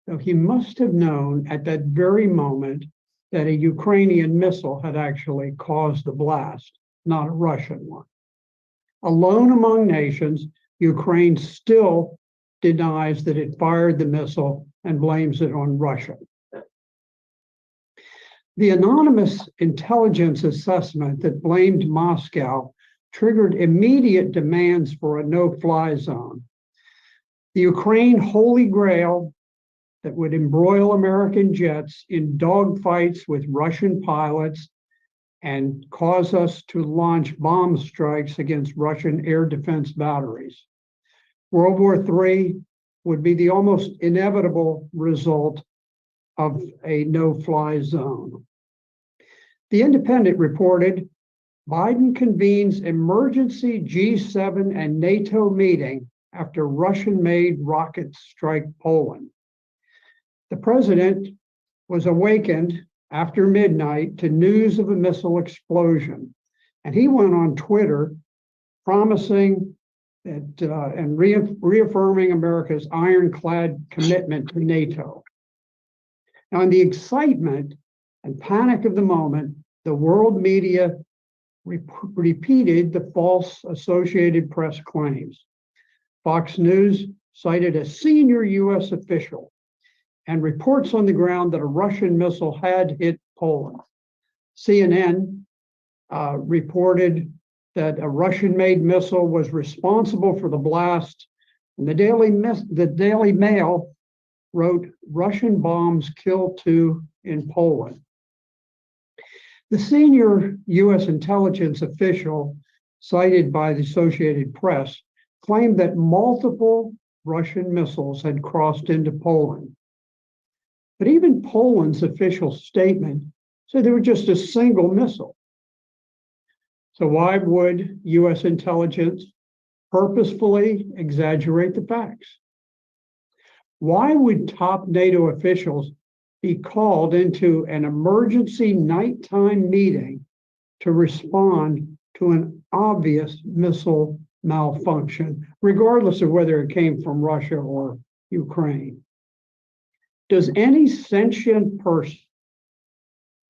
though he must have known at that very moment that a Ukrainian missile had actually caused the blast, not a Russian one. Alone among nations, Ukraine still denies that it fired the missile and blames it on Russia. The anonymous intelligence assessment that blamed Moscow triggered immediate demands for a no-fly zone. The Ukraine holy grail that would embroil American jets in dogfights with Russian pilots and cause us to launch bomb strikes against Russian air defense batteries. World War III would be the almost inevitable result of a no-fly zone. The Independent reported, Biden convenes emergency G7 and NATO meeting after Russian-made rockets strike Poland. The president was awakened after midnight to news of a missile explosion, and he went on Twitter promising that and reaffirming America's ironclad commitment to NATO. Now, in the excitement and panic of the moment, the world media repeated the false Associated Press claims. Fox News cited a senior U.S. official and reports on the ground that a Russian missile had hit Poland. CNN reported that a Russian-made missile was responsible for the blast, and the Daily Mail wrote, Russian bombs kill 2 in Poland. The senior U.S. intelligence official cited by the Associated Press claimed that multiple Russian missiles had crossed into Poland. But even Poland's official statement said there was just a single missile. So why would U.S. intelligence purposefully exaggerate the facts? Why would top NATO officials be called into an emergency nighttime meeting to respond to an obvious missile malfunction, regardless of whether it came from Russia or Ukraine? Does any sentient person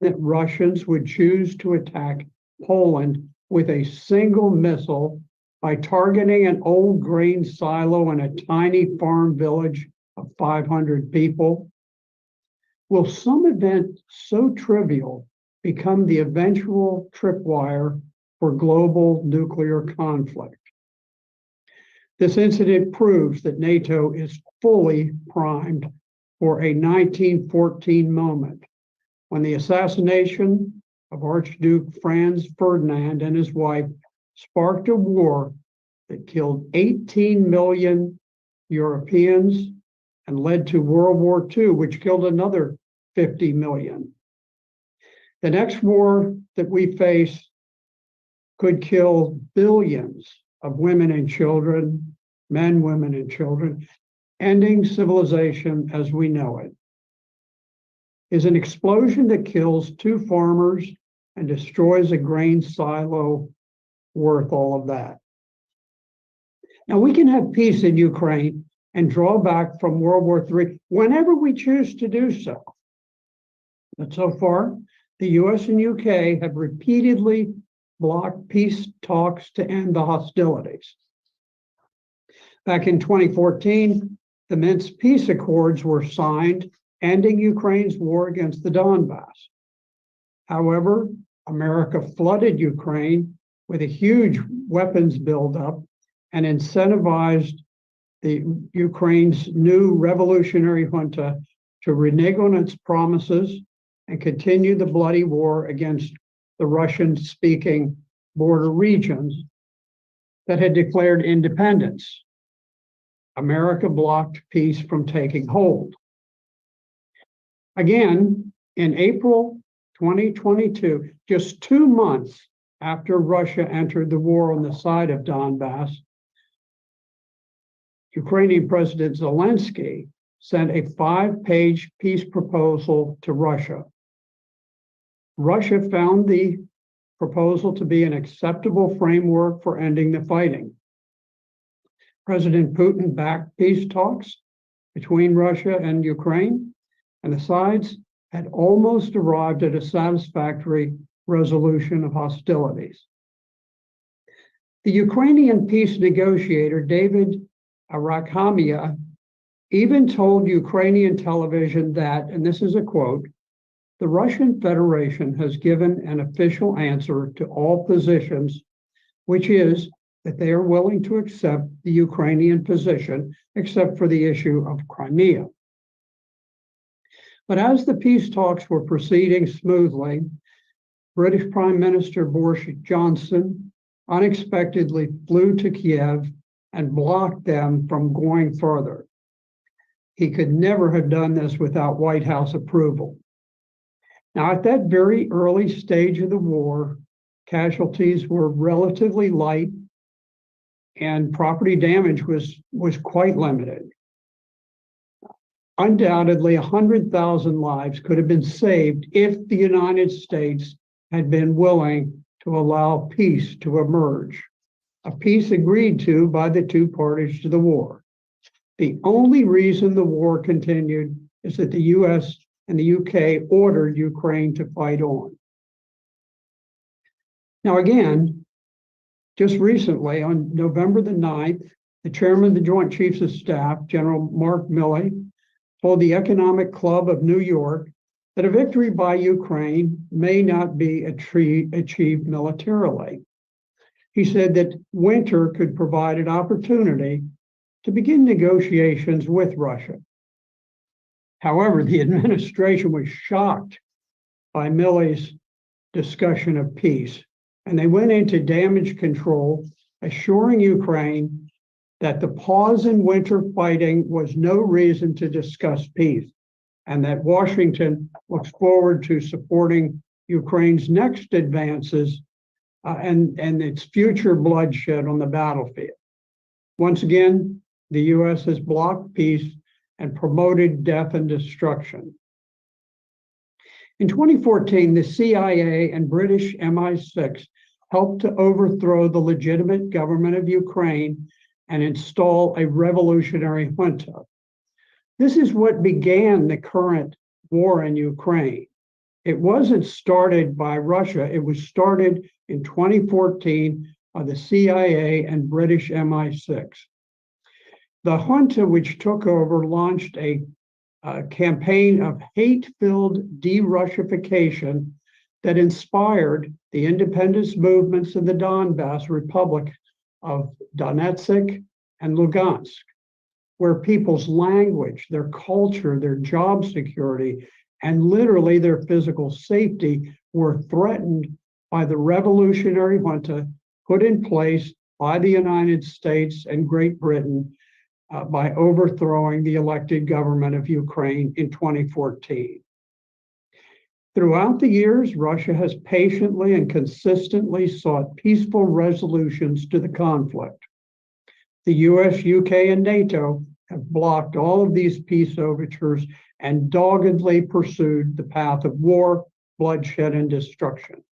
that Russians would choose to attack Poland with a single missile by targeting an old grain silo in a tiny farm village of 500 people? Will some event so trivial become the eventual tripwire for global nuclear conflict? This incident proves that NATO is fully primed for a 1914 moment, when the assassination of Archduke Franz Ferdinand and his wife sparked a war that killed 18 million Europeans and led to World War II, which killed another 50 million. The next war that we face could kill billions of women and children, men, women, and children, ending civilization as we know it. Is an explosion that kills 2 farmers and destroys a grain silo worth all of that? Now, we can have peace in Ukraine and draw back from World War III whenever we choose to do so. But so far, the US and UK have repeatedly blocked peace talks to end the hostilities. Back in 2014, the Minsk peace accords were signed, ending Ukraine's war against the Donbass. However, America flooded Ukraine with a huge weapons buildup and incentivized the Ukraine's new revolutionary junta to renege on its promises and continue the bloody war against the Russian-speaking border regions that had declared independence. America blocked peace from taking hold. Again, in April 2022, just 2 months after Russia entered the war on the side of Donbass, Ukrainian President Zelensky sent a 5-page peace proposal to Russia. Russia found the proposal to be an acceptable framework for ending the fighting. President Putin backed peace talks between Russia and Ukraine, and the sides had almost arrived at a satisfactory resolution of hostilities. The Ukrainian peace negotiator, David Arakhamia, even told Ukrainian television that, and this is a quote, "The Russian Federation has given an official answer to all positions, which is that they are willing to accept the Ukrainian position, except for the issue of Crimea." But as the peace talks were proceeding smoothly, British Prime Minister Boris Johnson unexpectedly flew to Kiev and blocked them from going further. He could never have done this without White House approval. Now, at that very early stage of the war, casualties were relatively light and property damage was quite limited. Undoubtedly, 100,000 lives could have been saved if the United States had been willing to allow peace to emerge, a peace agreed to by the two parties to the war. The only reason the war continued is that the US and the UK ordered Ukraine to fight on. Now, again, just recently, on November the 9th, the chairman of the Joint Chiefs of Staff, General Mark Milley, told the Economic Club of New York that a victory by Ukraine may not be achieved militarily. He said that winter could provide an opportunity to begin negotiations with Russia. However, the administration was shocked by Milley's discussion of peace, and they went into damage control, assuring Ukraine that the pause in winter fighting was no reason to discuss peace, and that Washington looks forward to supporting Ukraine's next advances and its future bloodshed on the battlefield. Once again, the US has blocked peace and promoted death and destruction. In 2014, the CIA and British MI6 helped to overthrow the legitimate government of Ukraine and install a revolutionary junta. This is what began the current war in Ukraine. It wasn't started by Russia. It was started in 2014 by the CIA and British MI6. The junta, which took over, launched a campaign of hate-filled de-Russification that inspired the independence movements in the Donbass Republic of Donetsk and Lugansk, where people's language, their culture, their job security, and literally their physical safety were threatened by the revolutionary junta put in place by the United States and Great Britain by overthrowing the elected government of Ukraine in 2014. Throughout the years, Russia has patiently and consistently sought peaceful resolutions to the conflict. The US, UK, and NATO have blocked all of these peace overtures and doggedly pursued the path of war, bloodshed, and destruction.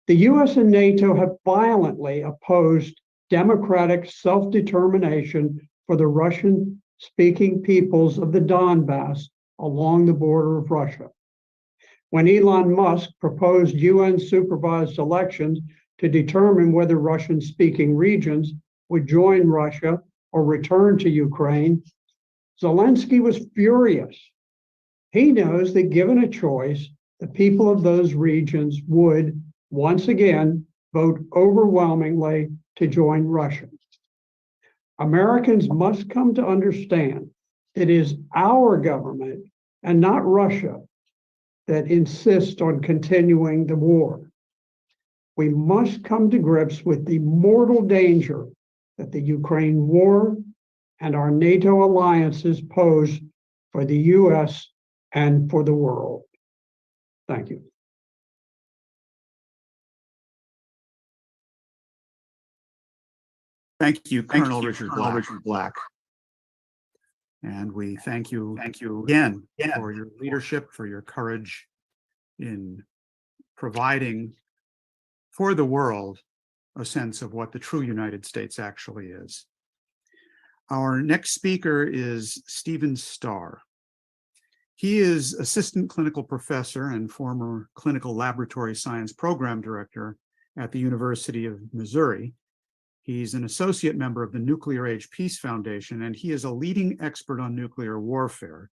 The US and NATO have violently opposed democratic self-determination for the Russian-speaking peoples of the Donbass along the border of Russia. When Elon Musk proposed UN-supervised elections to determine whether Russian-speaking regions would join Russia or return to Ukraine, Zelensky was furious. He knows that given a choice, the people of those regions would, once again, vote overwhelmingly to join Russia. Americans must come to understand it is our government and not Russia that insists on continuing the war. We must come to grips with the mortal danger that the Ukraine war and our NATO alliances pose for the US and for the world. Thank you. Thank you, Colonel Richard Black. And we thank you again for your leadership, for your courage in providing for the world a sense of what the true United States actually is. Our next speaker is Stephen Starr. He is Assistant Clinical Professor and former Clinical Laboratory Science Program Director at the University of Missouri. He's an associate member of the Nuclear Age Peace Foundation, and he is a leading expert on nuclear warfare,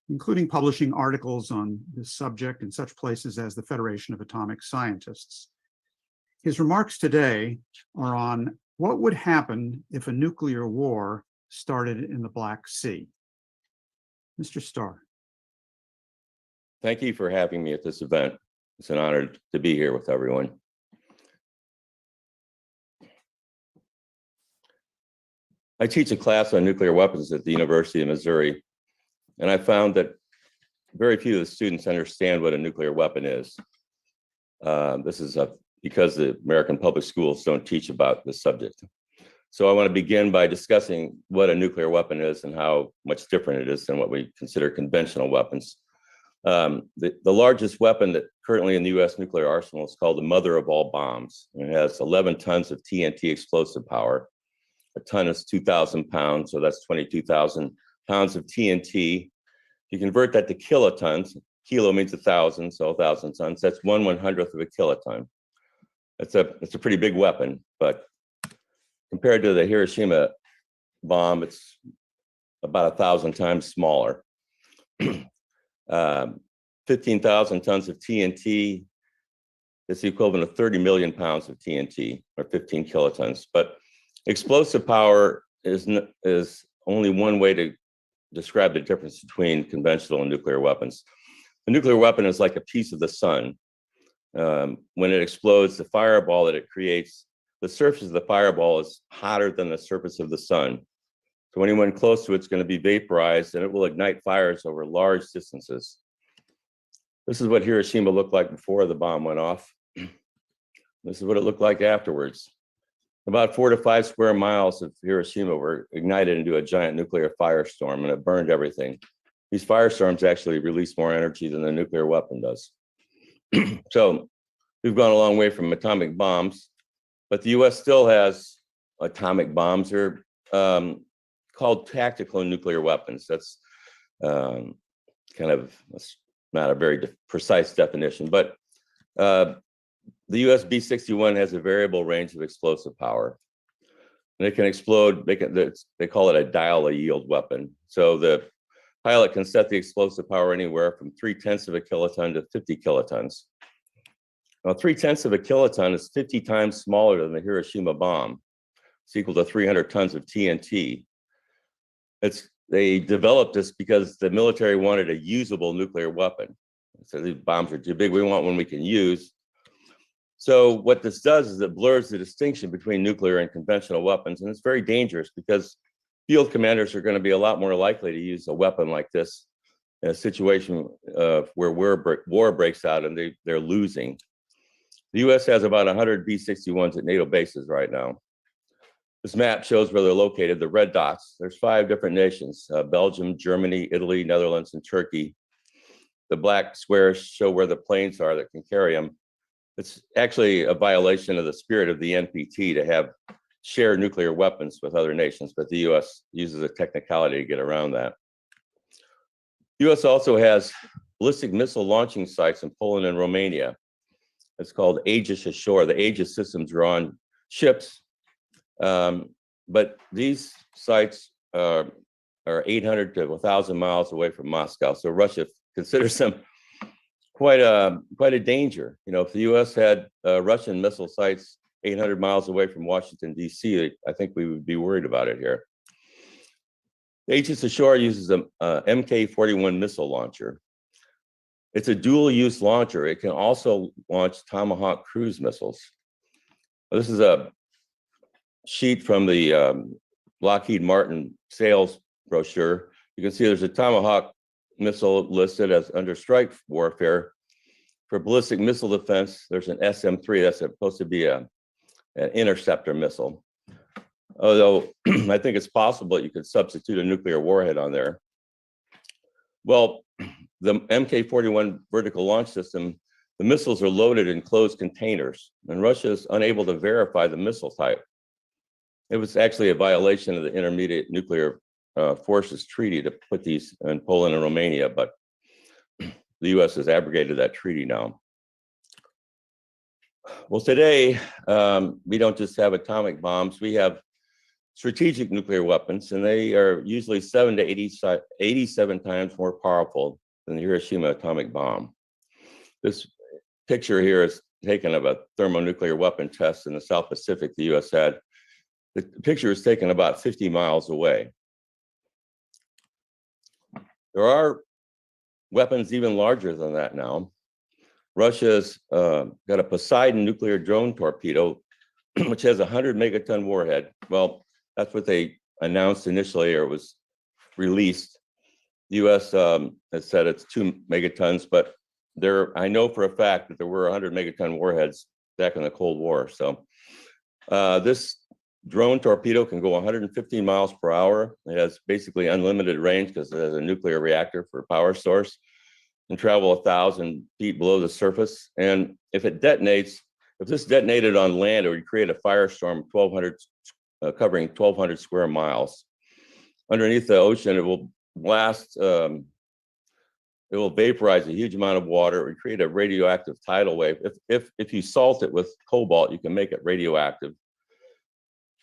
including publishing articles on this subject in such places as the Federation of Atomic Scientists. His remarks today are on what would happen if a nuclear war started in the Black Sea. Mr. Starr. Thank you for having me at this event. It's an honor to be here with everyone. I teach a class on nuclear weapons at the University of Missouri, and I found that very few of the students understand what a nuclear weapon is. This is because the American public schools don't teach about this subject. So I want to begin by discussing what a nuclear weapon is and how much different it is than what we consider conventional weapons. The largest weapon that currently in the US nuclear arsenal is called the mother of all bombs. And it has 11 tons of TNT explosive power. A ton is 2,000 pounds, so that's 22,000 pounds of TNT. You convert that to kilotons. Kilo means 1,000, so 1,000 tons. That's 1/100th of a kiloton. It's a pretty big weapon, but compared to the Hiroshima bomb, it's about 1,000 times smaller. 15,000 tons of TNT is the equivalent of 30 million pounds of TNT, or 15 kilotons. But explosive power is only one way to describe the difference between conventional and nuclear weapons. A nuclear weapon is like a piece of the sun. When it explodes, the fireball that it creates, the surface of the fireball is hotter than the surface of the sun. So anyone close to it's going to be vaporized, and it will ignite fires over large distances. This is what Hiroshima looked like before the bomb went off. This is what it looked like afterwards. About 4 to 5 square miles of Hiroshima were ignited into a giant nuclear firestorm, and it burned everything. These firestorms actually release more energy than the nuclear weapon does. So we've gone a long way from atomic bombs, but the US still has atomic bombs. They're called tactical nuclear weapons. That's that's not a very precise definition, but the US B-61 has a variable range of explosive power. And it can explode, they call it a dial-a-yield weapon. So the pilot can set the explosive power anywhere from 0.3 of a kiloton to 50 kilotons. Now, 0.3 of a kiloton is 50 times smaller than the Hiroshima bomb. It's equal to 300 tons of TNT. They developed this because the military wanted a usable nuclear weapon. So these bombs are too big, we want one we can use. So what this does is it blurs the distinction between nuclear and conventional weapons, and it's very dangerous because field commanders are going to be a lot more likely to use a weapon like this in a situation where war breaks out and they're losing. The US has about 100 B-61s at NATO bases right now. This map shows where they're located, the red dots. There's 5 different nations, Belgium, Germany, Italy, Netherlands, and Turkey. The black squares show where the planes are that can carry them. It's actually a violation of the spirit of the NPT to have share nuclear weapons with other nations, but the US uses a technicality to get around that. The US also has ballistic missile launching sites in Poland and Romania. It's called Aegis Ashore. The Aegis systems are on ships, but these sites are 800 to 1,000 miles away from Moscow. So Russia considers them quite a danger. You know, if the U.S. had Russian missile sites 800 miles away from Washington, D.C., I think we would be worried about it here. Aegis Ashore uses a Mk-41 missile launcher. It's a dual-use launcher. It can also launch Tomahawk cruise missiles. This is a sheet from the Lockheed Martin sales brochure. You can see there's a Tomahawk missile listed as under strike warfare. For ballistic missile defense, there's an SM-3 that's supposed to be an interceptor missile. Although I think it's possible you could substitute a nuclear warhead on there. Well, the Mk-41 vertical launch system, the missiles are loaded in closed containers, and Russia is unable to verify the missile type. It was actually a violation of the Intermediate Nuclear Forces Treaty to put these in Poland and Romania, but the US has abrogated that treaty now. Well, today, we don't just have atomic bombs, we have strategic nuclear weapons, and they are usually 7 to 87 times more powerful than the Hiroshima atomic bomb. This picture here is taken of a thermonuclear weapon test in the South Pacific the US had. The picture is taken about 50 miles away. There are weapons even larger than that now. Russia's got a Poseidon nuclear drone torpedo, which has a 100 megaton warhead. Well, that's what they announced initially, or it was released. The US has said it's 2 megatons, but I know for a fact that there were 100 megaton warheads back in the Cold War. So this drone torpedo can go 115 miles per hour. It has basically unlimited range because it has a nuclear reactor for power source, and travel 1,000 feet below the surface. And if it detonates, if this detonated on land, it would create a firestorm covering 1,200 square miles. Underneath the ocean, it will blast, it will vaporize a huge amount of water. It would create a radioactive tidal wave. If you salt it with cobalt, you can make it radioactive.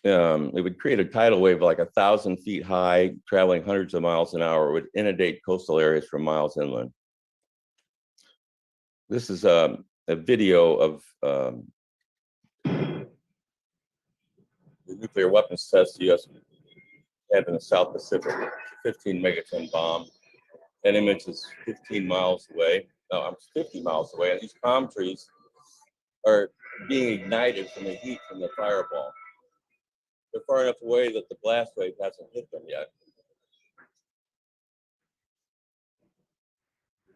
It would create a tidal wave like 1,000 feet high, traveling hundreds of miles an hour. It would inundate coastal areas for miles inland. This is a video of the nuclear weapons test the US had in the South Pacific. It's a 15 megaton bomb. That image is 15 miles away. No, I'm 50 miles away. And these palm trees are being ignited from the heat from the fireball. They're far enough away that the blast wave hasn't hit them yet.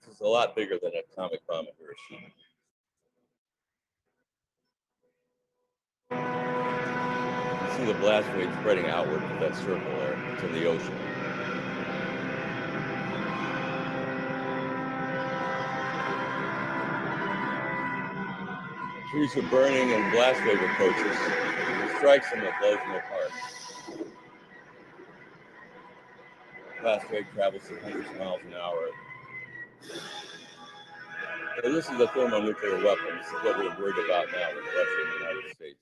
This is a lot bigger than an atomic bomb at Hiroshima. You see the blast wave spreading outward from that circle there to the ocean. Trees are burning and blast wave approaches. It strikes them, it blows them apart. Blast wave travels at hundreds of miles an hour. So this is a thermonuclear weapon. This is what we're worried about now with Russia and the United States.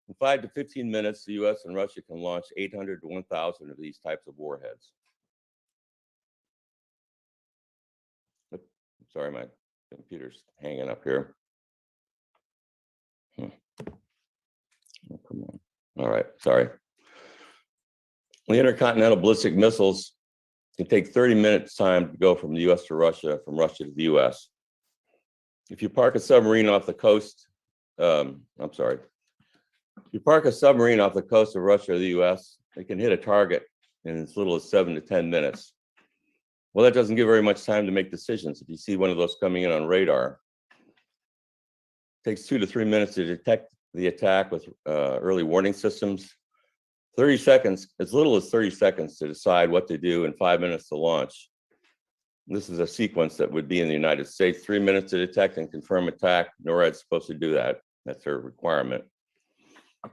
In 5 to 15 minutes, the US and Russia can launch 800 to 1,000 of these types of warheads. Sorry, my computer's hanging up here. Oh, come on. All right, sorry. The intercontinental ballistic missiles can take 30 minutes time to go from the US to Russia, from Russia to the US. If you park a submarine off the coast, if you park a submarine off the coast of Russia or the US, it can hit a target in as little as 7 to 10 minutes. Well, that doesn't give very much time to make decisions. If you see one of those coming in on radar, it takes 2 to 3 minutes to detect the attack with early warning systems. 30 seconds, as little as 30 seconds to decide what to do, and 5 minutes to launch. This is a sequence that would be in the United States. 3 minutes to detect and confirm attack. NORAD's supposed to do that. That's their requirement.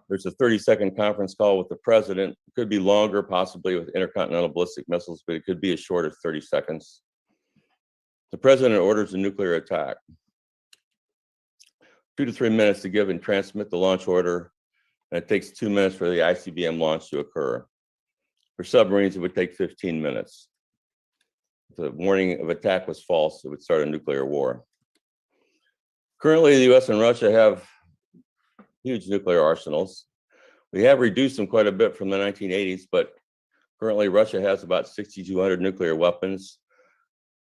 There's a 30-second conference call with the president. It could be longer, possibly with intercontinental ballistic missiles, but it could be as short as 30 seconds. The president orders a nuclear attack. 2 to 3 minutes to give and transmit the launch order, and it takes 2 minutes for the ICBM launch to occur. For submarines, it would take 15 minutes. If the warning of attack was false, it would start a nuclear war. Currently, the US and Russia have huge nuclear arsenals. We have reduced them quite a bit from the 1980s, but currently Russia has about 6,200 nuclear weapons.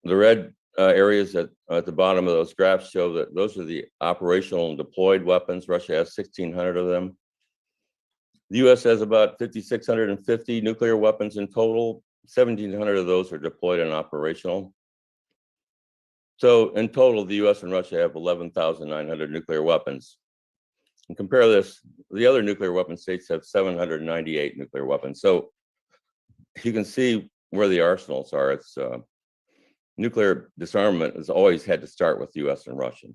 The red areas at the bottom of those graphs show that those are the operational and deployed weapons. Russia has 1,600 of them. The US has about 5,650 nuclear weapons in total. 1,700 of those are deployed and operational. So in total, the US and Russia have 11,900 nuclear weapons. And compare this, the other nuclear weapon states have 798 nuclear weapons. So you can see where the arsenals are. It's nuclear disarmament has always had to start with the US and Russia.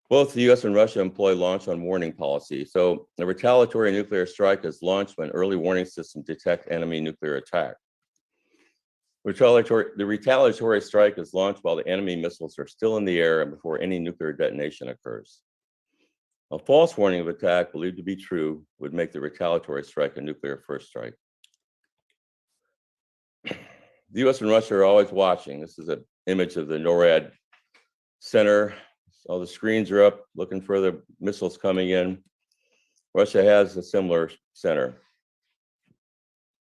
Both the US and Russia employ launch on warning policy. So a retaliatory nuclear strike is launched when early warning systems detect enemy nuclear attack. The retaliatory strike is launched while the enemy missiles are still in the air and before any nuclear detonation occurs. A false warning of attack believed to be true would make the retaliatory strike a nuclear first strike. The US and Russia are always watching. This is an image of the NORAD center. All the screens are up, looking for the missiles coming in. Russia has a similar center.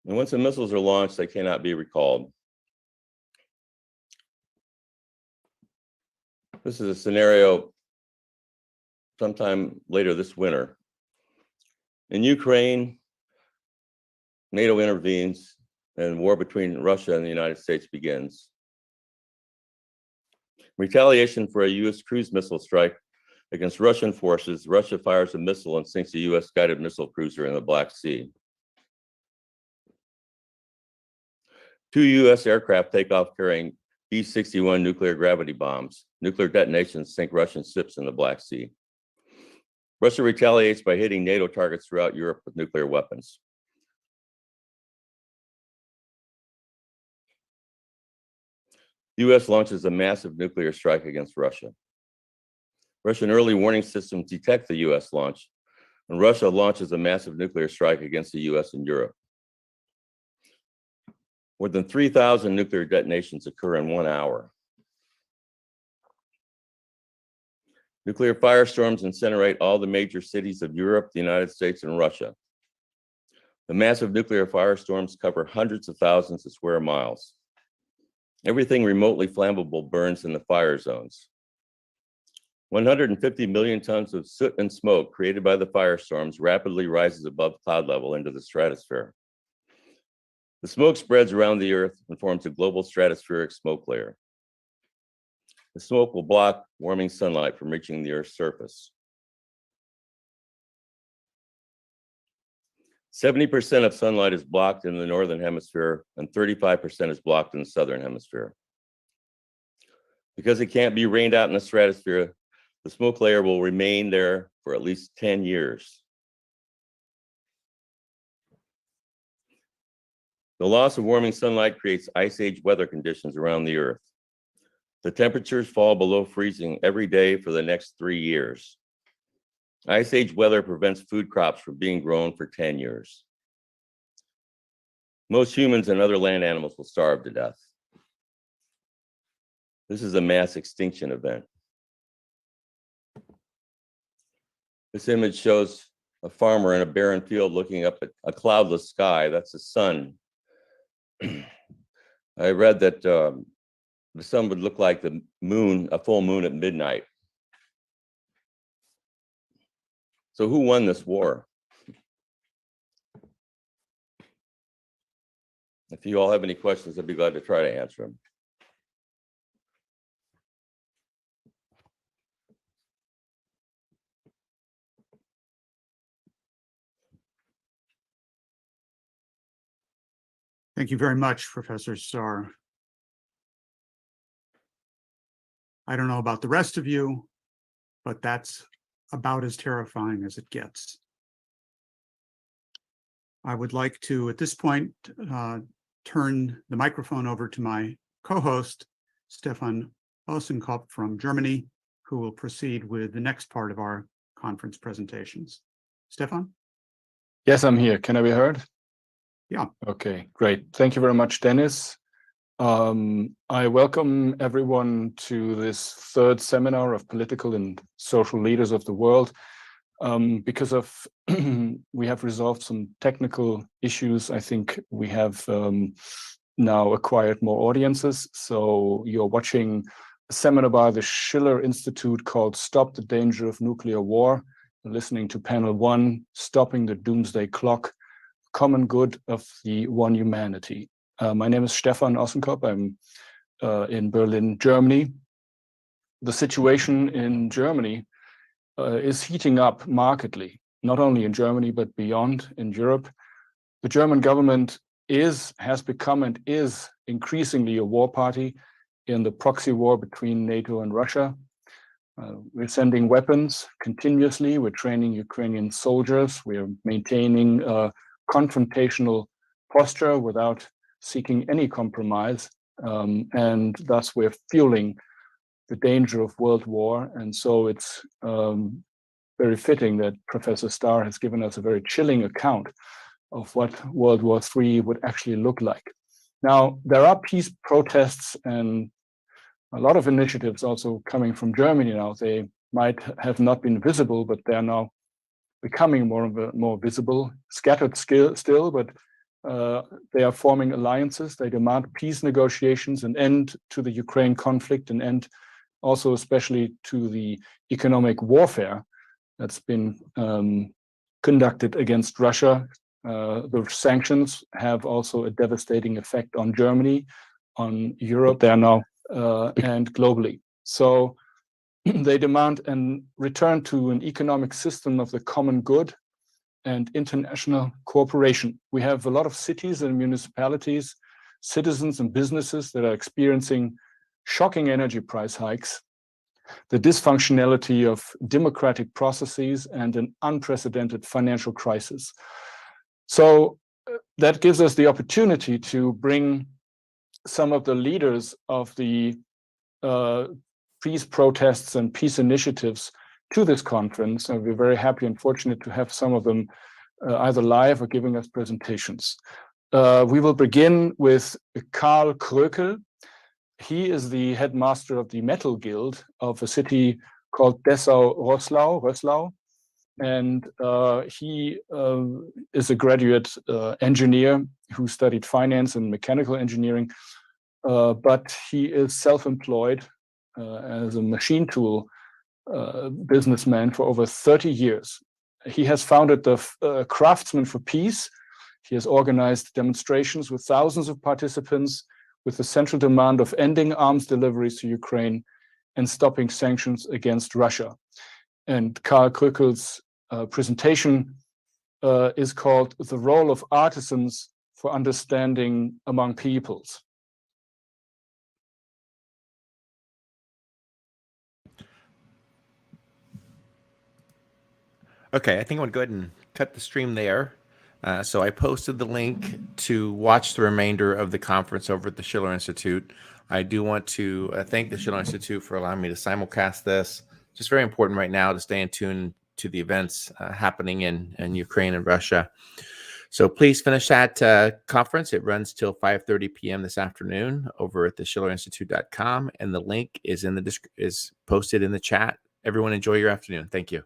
And once the missiles are launched, they cannot be recalled. This is a scenario sometime later this winter. In Ukraine, NATO intervenes and war between Russia and the United States begins. Retaliation for a US cruise missile strike against Russian forces, Russia fires a missile and sinks a US guided missile cruiser in the Black Sea. 2 US aircraft take off carrying B-61 nuclear gravity bombs. Nuclear detonations sink Russian ships in the Black Sea. Russia retaliates by hitting NATO targets throughout Europe with nuclear weapons. The US launches a massive nuclear strike against Russia. Russian early warning systems detect the US launch, and Russia launches a massive nuclear strike against the US and Europe. More than 3,000 nuclear detonations occur in 1 hour. Nuclear firestorms incinerate all the major cities of Europe, the United States, and Russia. The massive nuclear firestorms cover hundreds of thousands of square miles. Everything remotely flammable burns in the fire zones. 150 million tons of soot and smoke created by the firestorms rapidly rises above cloud level into the stratosphere. The smoke spreads around the Earth and forms a global stratospheric smoke layer. The smoke will block warming sunlight from reaching the Earth's surface. 70% of sunlight is blocked in the northern hemisphere and 35% is blocked in the southern hemisphere. Because it can't be rained out in the stratosphere, the smoke layer will remain there for at least 10 years. The loss of warming sunlight creates ice age weather conditions around the Earth. The temperatures fall below freezing every day for the next 3 years. Ice age weather prevents food crops from being grown for 10 years. Most humans and other land animals will starve to death. This is a mass extinction event. This image shows a farmer in a barren field looking up at a cloudless sky. That's the sun. I read that the sun would look like the moon, a full moon at midnight. So who won this war? If you all have any questions, I'd be glad to try to answer them. Thank you very much, Professor Starr. I don't know about the rest of you, but that's about as terrifying as it gets. I would like to, at this point, turn the microphone over to my co-host, Stefan Ossenkopf from Germany, who will proceed with the next part of our conference presentations. Stefan? Yes, I'm here. Can I be heard? Yeah. Okay, great. Thank you very much, Dennis. I welcome everyone to this third seminar of political and social leaders of the world. Because of we have resolved some technical issues, I think we have now acquired more audiences. So you're watching a seminar by the Schiller Institute called Stop the Danger of Nuclear War. You're listening to panel 1, Stopping the Doomsday Clock, Common Good of the One Humanity. My name is Stefan Ossenkopf. I'm in Berlin, Germany. The situation in Germany is heating up markedly, not only in Germany, but beyond in Europe. The German government has become and is increasingly a war party in the proxy war between NATO and Russia. We're sending weapons continuously. We're training Ukrainian soldiers. We are maintaining a confrontational posture without seeking any compromise. And thus we're fueling the danger of world war. And so it's very fitting that Professor Starr has given us a very chilling account of what World War III would actually look like. Now, there are peace protests and a lot of initiatives also coming from Germany now. They might have not been visible, but they're now becoming more visible, scattered still, but they are forming alliances. They demand peace negotiations, an end to the Ukraine conflict, an end also especially to the economic warfare that's been conducted against Russia. The sanctions have also a devastating effect on Germany, on Europe. They are now and globally. So they demand a return to an economic system of the common good and international cooperation. We have a lot of cities and municipalities, citizens and businesses that are experiencing shocking energy price hikes, the dysfunctionality of democratic processes, and an unprecedented financial crisis. So that gives us the opportunity to bring some of the leaders of the peace protests and peace initiatives to this conference. And we're very happy and fortunate to have some of them either live or giving us presentations. We will begin with Karl Krökel. He is the headmaster of the Metal Guild of a city called Dessau-Roßlau. And he is a graduate engineer who studied finance and mechanical engineering, but he is self-employed as a machine tool businessman for over 30 years. He has founded the Craftsmen for Peace. He has organized demonstrations with thousands of participants with the central demand of ending arms deliveries to Ukraine and stopping sanctions against Russia. And Karl Krökel's presentation is called The Role of Artisans for Understanding Among Peoples. Okay, I think I'm gonna go ahead and cut the stream there. So I posted the link to watch the remainder of the conference over at the Schiller Institute. I do want to thank the Schiller Institute for allowing me to simulcast this. Just very important right now to stay in tune to the events happening in Ukraine and Russia. So please finish that conference. It runs till 5:30 p.m. this afternoon over at theschillerinstitute.com, and the link is posted in the chat. Everyone enjoy your afternoon. Thank you.